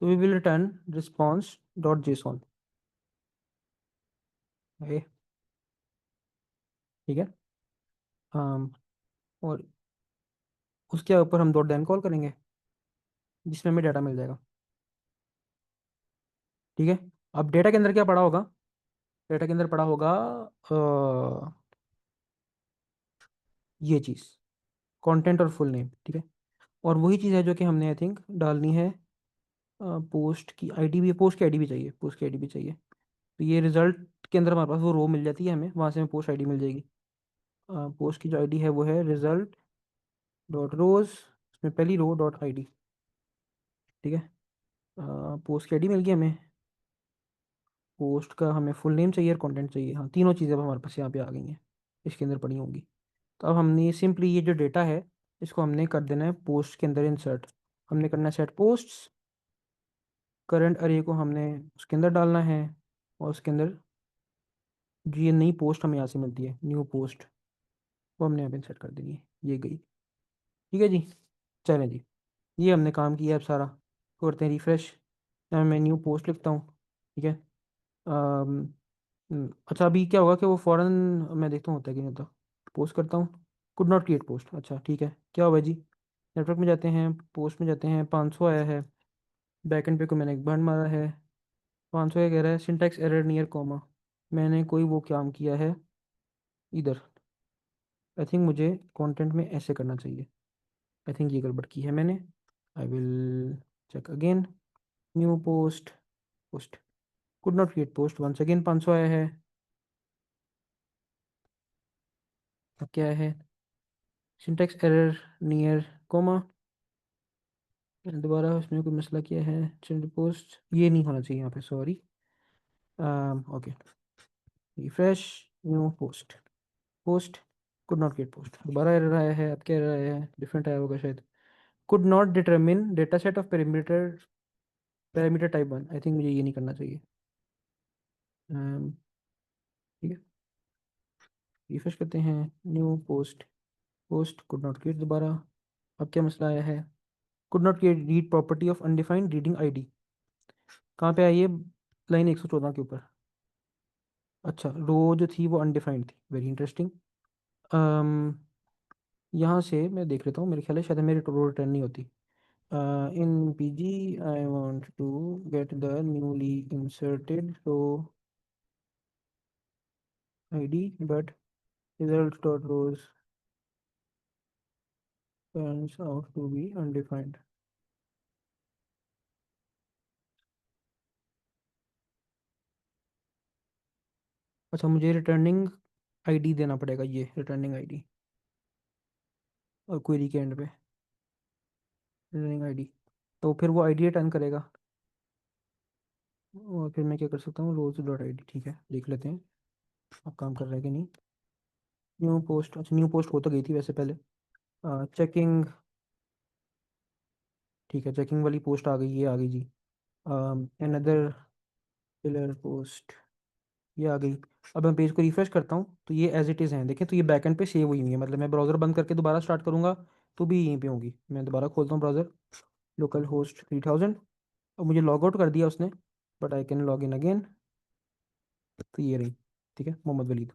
S1: तो we will return response dot JSON, ठीक है। और उसके ऊपर हम डॉट देन कॉल करेंगे जिसमें हमें डाटा मिल जाएगा, ठीक है। अब डेटा के अंदर क्या पड़ा होगा, डेटा के अंदर पड़ा होगा ये चीज़, कंटेंट और फुल नेम, ठीक है। और वही चीज़ है जो कि हमने आई थिंक डालनी है, पोस्ट की आईडी भी, पोस्ट की आईडी भी चाहिए, पोस्ट की आईडी भी चाहिए। तो ये रिजल्ट के अंदर हमारे पास वो रो मिल जाती है हमें, वहाँ से हमें पोस्ट आईडी मिल जाएगी। पोस्ट की जो आईडी है वो है रिजल्ट डॉट रोज, उसमें पहली रो डॉट आईडी, ठीक है। पोस्ट की आईडी मिल गई हमें, पोस्ट का हमें फुल नेम चाहिए और कंटेंट चाहिए, हाँ तीनों चीज़ें अब हमारे पास यहाँ पे आ गई हैं, इसके अंदर पड़ी होंगी। तो अब हमने सिंपली ये जो डेटा है इसको हमने कर देना है पोस्ट के अंदर इंसर्ट, हमने करना है सेट पोस्ट्स, करंट अरे को हमने उसके अंदर डालना है, और उसके अंदर जो ये नई पोस्ट हमें यहाँ से मिलती है न्यू पोस्ट, वो हमने यहाँ पे इंसर्ट कर देनी है, ये गई, ठीक है जी। चलें जी, ये हमने काम किया है अब सारा, करते हैं रिफ्रेश। यहाँ मैं न्यू पोस्ट लिखता हूँ, ठीक है। अच्छा अभी क्या होगा कि वो फ़ौरन, मैं देखता हूँ होता है कि नहीं होता, पोस्ट करता हूँ, कुड नॉट क्रिएट पोस्ट, अच्छा ठीक है, क्या हुआ जी। नेटवर्क में जाते हैं, पोस्ट में जाते हैं, 500 आया है, बैकएंड पे को मैंने एक बंद मारा है, 500 क्या कह रहा है, सिंटैक्स एरर नियर कॉमा, मैंने कोई वो काम किया है इधर, आई थिंक मुझे कंटेंट में ऐसे करना चाहिए, आई थिंक ये गड़बड़ की है मैंने, I will check again, new post, post could not create post, once again 500 आया है, अब क्या है, सिंटैक्स एरर नियर कॉमा, दोबारा उसमें कोई मसला किया है, चेंज पोस्ट ये नहीं होना चाहिए यहाँ पे, sorry. Okay, refresh, new post, post could not get post, दोबारा एरर आया है, अब क्या एरर आया है, डिफरेंट आया होगा शायद, could not determine data set of parameter, parameter type 1, I think मुझे ये नहीं करना चाहिए। ठीक है, रिफ्रेश करते हैं, new post, post could not gate दोबारा, अब क्या मसला आया है, could not get rid property of undefined reading ID, कहाँ पे आई है, लाइन 114 के ऊपर, अच्छा रो जो थी वो अनडिफाइंड थी, वेरी इंटरेस्टिंग। यहाँ से मैं देख लेता हूँ, मेरे ख्याल है शायद मेरी रो रिटर्न नहीं होती, in P G I want to get the newly inserted row I D but result dot rows turns out to be undefined. अच्छा मुझे रिटर्निंग आईडी देना पड़ेगा, ये रिटर्निंग आईडी और क्वेरी के एंड पे रिटर्निंग आईडी, तो फिर वो आईडी रिटर्न करेगा, और फिर मैं क्या कर सकता हूँ, रोज डॉट आई डी, ठीक है देख लेते हैं अब काम कर रहा है कि नहीं। न्यू पोस्ट, अच्छा न्यू पोस्ट हो तो गई थी वैसे पहले, चेकिंग, ठीक है, चेकिंग वाली पोस्ट आ गई, ये आ गई जी। अनदर फिलर पोस्ट, ये आ गई। अब मैं पेज को रिफ्रेश करता हूँ तो ये एज इट इज़ हैं, देखें तो ये बैकएंड पे सेव हुई हुई है, मतलब मैं ब्राउज़र बंद करके दोबारा स्टार्ट करूँगा तो भी यहीं पे होंगी। मैं दोबारा खोलता हूँ ब्राउज़र, लोकल होस्ट 3000, और मुझे लॉग आउट कर दिया उसने, but I can log in again. तो ये रही, ठीक है, मोहम्मद वलीद।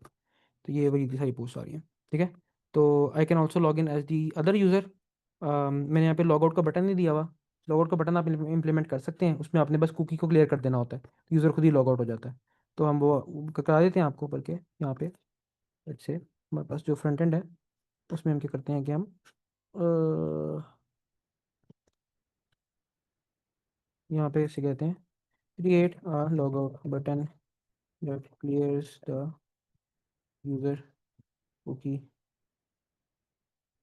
S1: तो ये वही सारी पोस्ट आ रही हैं, ठीक है। तो I can also log in as the other user. मैंने यहाँ पे लॉग आउट का बटन नहीं दिया हुआ। लॉग आउट का बटन आप इम्प्लीमेंट कर सकते हैं, उसमें आपने बस कुकी को क्लियर कर देना होता है, यूज़र खुद ही लॉग आउट हो जाता है। तो हम वो करा देते हैं आपको, बल्कि यहाँ पे लेट्स से हमारे पास जो फ्रंट एंड है उसमें हम क्या करते हैं कि हम यहाँ पे इसे कहते हैं create a log out button that clears the user cookie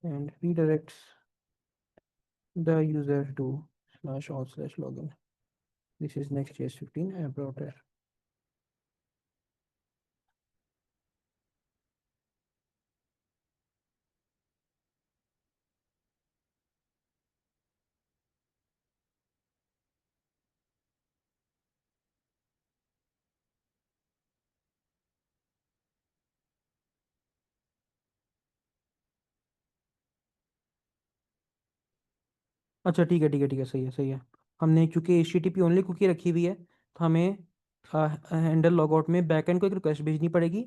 S1: and redirects the user to /all/login. This is Next.js 15 app router. अच्छा ठीक है, ठीक है, ठीक है, सही है, सही है। हमने चूंकि HTTP ओनली कुकी रखी हुई है तो हमें हैंडल लॉगआउट में बैकएंड को एक रिक्वेस्ट भेजनी पड़ेगी,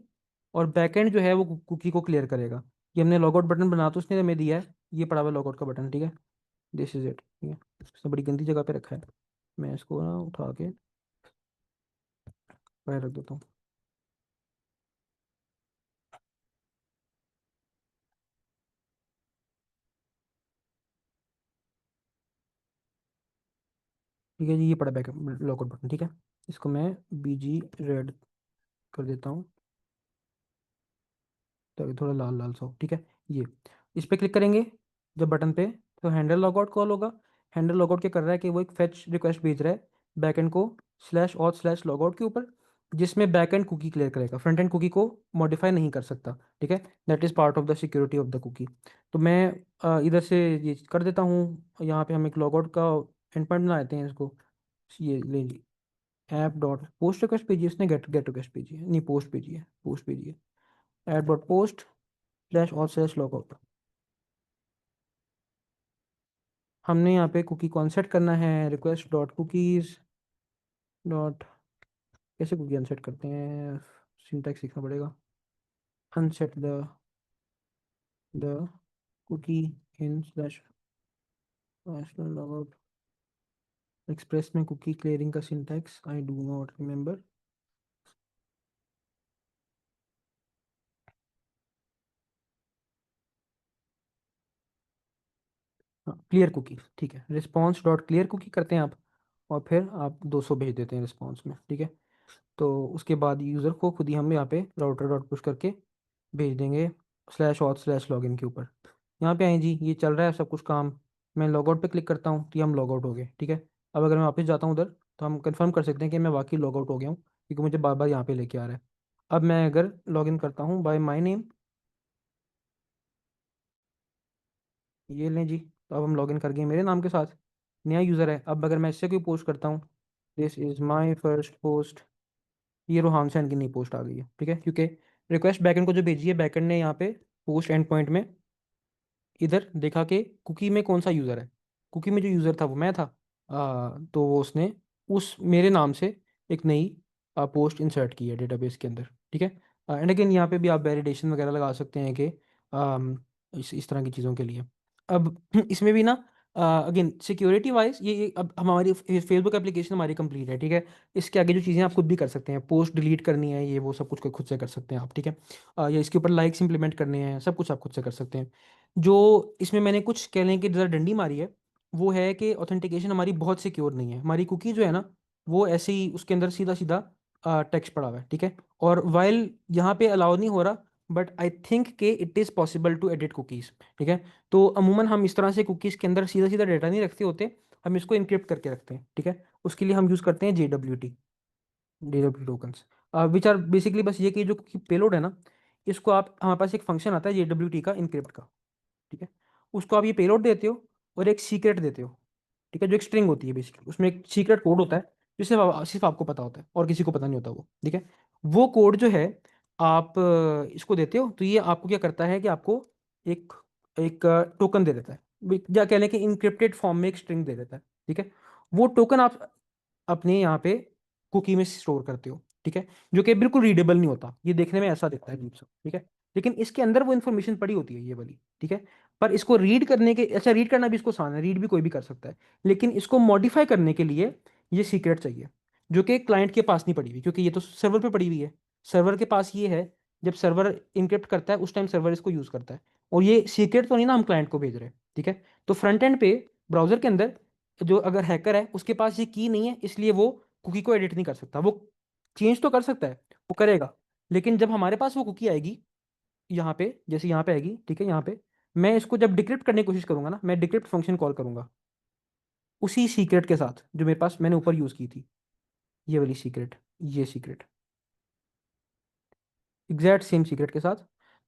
S1: और बैकएंड जो है वो कुकी को क्लियर करेगा। ये हमने लॉगआउट बटन बना तो उसने हमें दिया है, ये पड़ा हुआ लॉगआउट का बटन, ठीक है। दिस इज इट, ठीक है। उसने बड़ी गंदी जगह पे रखा है, मैं इसको ना उठा के बाहर रख देता हूँ। ठीक है जी, ये पड़ा बैक लॉगआउट बटन, ठीक है। इसको मैं BG रेड कर देता हूँ ताकि थोड़ा लाल लाल सा हो, ठीक है। ये इस पे क्लिक करेंगे जब बटन पे, तो हैंडल लॉगआउट कॉल होगा। हैंडल लॉगआउट क्या कर रहा है कि वो एक फेच रिक्वेस्ट भेज रहा है बैकएंड को /auth/लॉगआउट के ऊपर, जिसमें बैकएंड कुकी क्लियर करेगा, फ्रंट एंड कुकी को मॉडिफाई नहीं कर सकता, ठीक है। That is part of the security of the cookie. तो मैं इधर से ये कर देता हूँ, यहाँ पे हम एक लॉगआउट का एंड पॉइंट बना देते हैं इसको। ये ले ली, ऐप डॉट पोस्ट रिक्वेस्ट भेजी है उसने, गेट गेट रिक्वेस्ट भेजी है, नहीं पोस्ट भेजी है, पोस्ट भेजी है। ऐप डॉट पोस्ट /auth/लॉगआउट। हमने यहाँ पे कुकी को अनसेट करना है, रिक्वेस्ट डॉट कुकीज डॉट, कैसे कुकी अनसेट करते हैं, सिंटैक्स सीखना पड़ेगा। Unset the cookie in slash logout. Express में कुकी क्लियरिंग का syntax I do not remember. हाँ, क्लियर कुकी, ठीक है। रिस्पॉन्स डॉट क्लियर कुकी करते हैं आप, और फिर आप 200 भेज देते हैं रिस्पॉन्स में, ठीक है। तो उसके बाद यूज़र को खुद ही हम यहाँ पे राउटर डॉट पुश करके भेज देंगे /auth/login के ऊपर। यहाँ पे आए जी, ये चल रहा है सब कुछ काम। मैं लॉगआउट पे क्लिक करता हूँ तो ये हम लॉगआउट हो गए, ठीक है। अब अगर मैं वापस जाता हूँ उधर तो हम कंफर्म कर सकते हैं कि मैं वाकई लॉगआउट हो गया हूँ, क्योंकि मुझे बार बार यहाँ पे लेके आ रहा है। अब मैं अगर लॉगिन करता हूँ बाय माई नेम, ये लें जी, तो अब हम लॉगिन कर गए मेरे नाम के साथ, नया यूज़र है। अब अगर मैं इससे कोई पोस्ट करता हूँ, this is my first post, ये रोहान सैन की नई पोस्ट आ गई है, ठीक है। क्योंकि रिक्वेस्ट बैकएंड को जो भेजी है, बैकएंड ने यहाँ पे पोस्ट एंड पॉइंट में इधर देखा कि कुकी में कौन सा यूज़र है, कुकी में जो यूज़र था वो मैं था। तो वो उसने उस मेरे नाम से एक नई पोस्ट इंसर्ट की है डेटाबेस के अंदर, ठीक है। एंड अगेन यहाँ पे भी आप वैलिडेशन वगैरह लगा सकते हैं कि इस तरह की चीज़ों के लिए। अब इसमें भी ना अगेन सिक्योरिटी वाइज ये अब हमारी फेसबुक एप्लीकेशन हमारी कंप्लीट है, ठीक है। इसके आगे जो चीज़ें आप खुद भी कर सकते हैं, पोस्ट डिलीट करनी है, ये वो सब कुछ खुद से कर सकते हैं आप, ठीक है। या इसके ऊपर लाइक्स इंप्लीमेंट करने हैं, सब कुछ आप खुद से कर सकते हैं। जो इसमें मैंने कुछ कह लें कि ज़रा डंडी मारी है, वो है कि ऑथेंटिकेशन हमारी बहुत सिक्योर नहीं है। हमारी कुकी जो है ना, वो ऐसे ही उसके अंदर सीधा सीधा टेक्स्ट पड़ा हुआ है, ठीक है। और वाइल यहाँ पे अलाउ नहीं हो रहा, बट आई थिंक कि it is possible to edit cookies, ठीक है। तो अमूमन हम इस तरह से कुकीज़ के अंदर सीधा सीधा डेटा नहीं रखते होते, हम इसको इनक्रिप्ट करके रखते हैं, ठीक है। उसके लिए हम यूज़ करते हैं JWT tokens, which are basically बस ये कि जो पेलोड है ना, इसको आप, हमारे पास एक फंक्शन आता है JWT का इनक्रिप्ट का, ठीक है। उसको आप ये पेलोड देते हो और एक सीक्रेट देते हो, ठीक है, जो एक स्ट्रिंग होती है बेसिकली, उसमें एक सीक्रेट कोड होता है जो सिर्फ आपको पता होता है और किसी को पता नहीं होता वो, ठीक है। वो कोड जो है, आप इसको देते हो तो ये आपको क्या करता है कि आपको एक एक टोकन दे देता है, या कह लें कि इनक्रिप्टेड फॉर्म में एक स्ट्रिंग दे देता है, ठीक है। वो टोकन आप अपने यहाँ पे कुकी में स्टोर करते हो, ठीक है, जो कि बिल्कुल रीडेबल नहीं होता, ये देखने में ऐसा दिखता है अजीब सा, ठीक है। लेकिन इसके अंदर वो इन्फॉर्मेशन पड़ी होती है ये वाली, ठीक है। पर इसको रीड करने के, अच्छा रीड करना भी इसको आसान है, रीड भी कोई भी कर सकता है, लेकिन इसको मॉडिफाई करने के लिए ये सीक्रेट चाहिए, जो कि क्लाइंट के पास नहीं पड़ी हुई, क्योंकि ये तो सर्वर पे पड़ी हुई है। सर्वर के पास ये है, जब सर्वर इनक्रिप्ट करता है उस टाइम सर्वर इसको यूज करता है, और ये सीक्रेट तो नहीं ना हम क्लाइंट को भेज रहे हैं, ठीक है। तो फ्रंट एंड पे ब्राउजर के अंदर जो अगर हैकर है उसके पास ये की नहीं है, इसलिए वो कुकी को एडिट नहीं कर सकता। वो चेंज तो कर सकता है, वो करेगा, लेकिन जब हमारे पास वो कुकी आएगी यहाँ पे, जैसे यहाँ पे आएगी, ठीक है, यहाँ पे मैं इसको जब डिक्रिप्ट करने की कोशिश करूंगा ना, मैं डिक्रिप्ट फंक्शन कॉल करूंगा उसी सीक्रेट के साथ जो मेरे पास मैंने ऊपर यूज की थी, ये वाली सीक्रेट, ये सीक्रेट, एग्जैक्ट सेम सीक्रेट के साथ।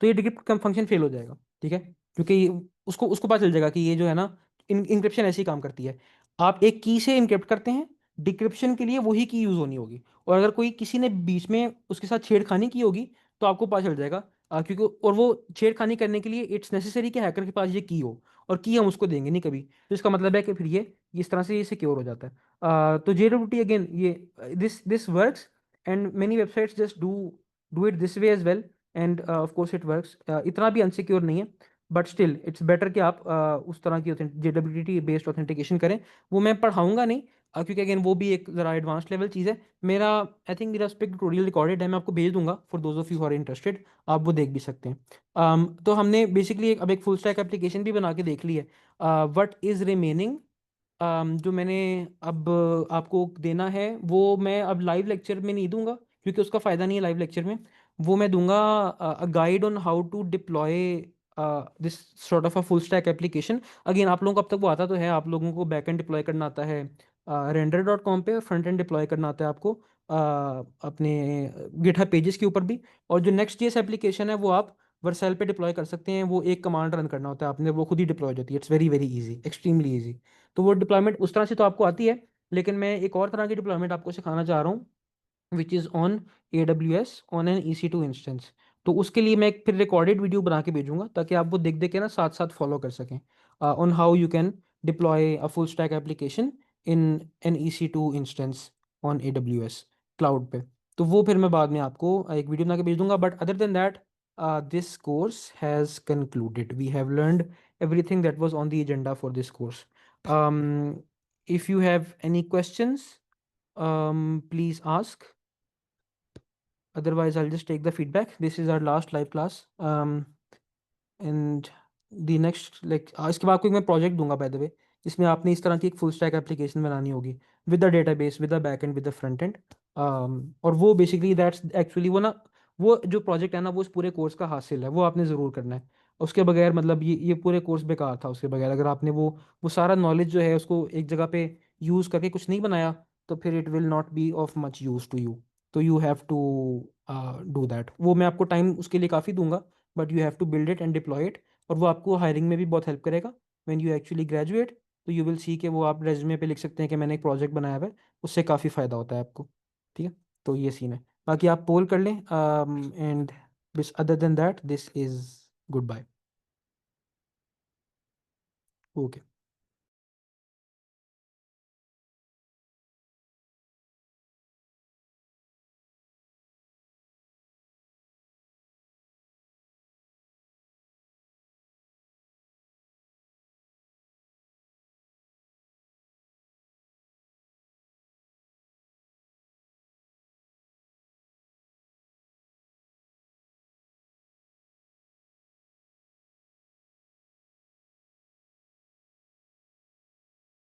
S1: तो ये डिक्रिप्ट फंक्शन फेल हो जाएगा, ठीक है, क्योंकि उसको उसको पता चल जाएगा कि ये जो है ना, इंक्रिप्शन ऐसे ही काम करती है। आप एक की से इंक्रिप्ट करते हैं, डिक्रिप्शन के लिए वही की यूज होनी होगी, और अगर कोई किसी ने बीच में उसके साथ छेड़खानी की होगी तो आपको पता चल जाएगा, क्योंकि और वो छेड़खानी करने के लिए इट्स नेसेसरी कि हैकर के पास ये की हो, और की हम उसको देंगे नहीं कभी, तो इसका मतलब है कि फिर ये इस तरह से ये सिक्योर हो जाता है। तो JWT अगेन, ये this works, and many websites just do it this way as well, and of course it works. इतना भी अनसिक्योर नहीं है, बट स्टिल इट्स बेटर कि आप उस तरह की JWT बेस्ड ऑथेंटिकेशन करें। वो मैं पढ़ाऊंगा नहीं, क्योंकि अगेन वो भी एक ज़रा एडवांस लेवल चीज़ है। मेरा आई थिंक मेरा स्पिक ट्यूटोरियल रिकॉर्डेड है, मैं आपको भेज दूंगा for those of you are interested, आप वो देख भी सकते हैं। तो हमने बेसिकली अब एक फुल स्टैक एप्लीकेशन भी बना के देख ली है। वट इज़ रिमेनिंग, जो मैंने अब आपको देना है, वो मैं अब लाइव लेक्चर में नहीं दूंगा, क्योंकि उसका फ़ायदा नहीं है लाइव लेक्चर में। वो मैं दूंगा a guide on how to deploy this sort of a full stack application. Again आप लोगों को अब तक वो आता तो है, आप लोगों को बैक एंड डिप्लॉय करना आता है render.com पे, और फ्रंट एंड डिप्लॉय करना आता है आपको अपने गिटहब पेजेस के ऊपर भी। और जो नेक्स्ट जेएस एप्लीकेशन है वो आप वर्सेल पे डिप्लॉय कर सकते हैं, वो एक कमांड रन करना होता है आपने, वो खुद ही डिप्लॉय हो जाती है। It's very very easy, extremely easy. तो वो डिप्लॉयमेंट उस तरह से तो आपको आती है, लेकिन मैं एक और तरह की डिप्लॉयमेंट आपको सिखाना चाह रहा हूँ, which is on AWS on an EC2 instance. तो उसके लिए मैं एक फिर रिकॉर्डेड वीडियो बना के भेजूंगा, ताकि आप वो देख देख के ना साथ साथ फॉलो कर सकें on how you can deploy a full stack application in an EC2 instance on AWS cloud पे। तो वो फिर मैं बाद में आपको एक वीडियो बना के भेज दूंगा। But other than that, this course has concluded, we have learned everything that was on the agenda for this course. um, if you have any questions, please ask. Otherwise, I'll just take the feedback. This is our last live class. And the next, like, इसके बाद आपको एक मैं project दूंगा by the way, जिसमें आपने इस तरह की एक फुल स्टैक एप्लीकेशन बनानी होगी with the database, with the back and, with the front end. और वो बेसिकली दैट्स एक्चुअली वो ना, वो जो प्रोजेक्ट है ना, वो इस पूरे कोर्स का हासिल है, वो आपने ज़रूर करना है। उसके बगैर मतलब ये पूरे कोर्स बेकार था उसके बगैर, अगर आपने वो सारा नॉलेज जो है उसको एक जगह पे यूज़ करके कुछ नहीं बनाया, तो फिर it will not be of much use to you. तो you have to do that. वो मैं आपको टाइम उसके लिए काफ़ी दूंगा, but you have to build it and deploy it. और वो आपको हायरिंग में भी बहुत हेल्प करेगा व्हेन यू एक्चुअली ग्रेजुएट। तो यू विल सी कि वो आप रेज्यूमे पे लिख सकते हैं कि मैंने एक प्रोजेक्ट बनाया हुआ है, उससे काफ़ी फ़ायदा होता है आपको, ठीक है। तो ये सीन है, बाकी आप पोल कर लें। And this, other than that, this is goodbye. Okay.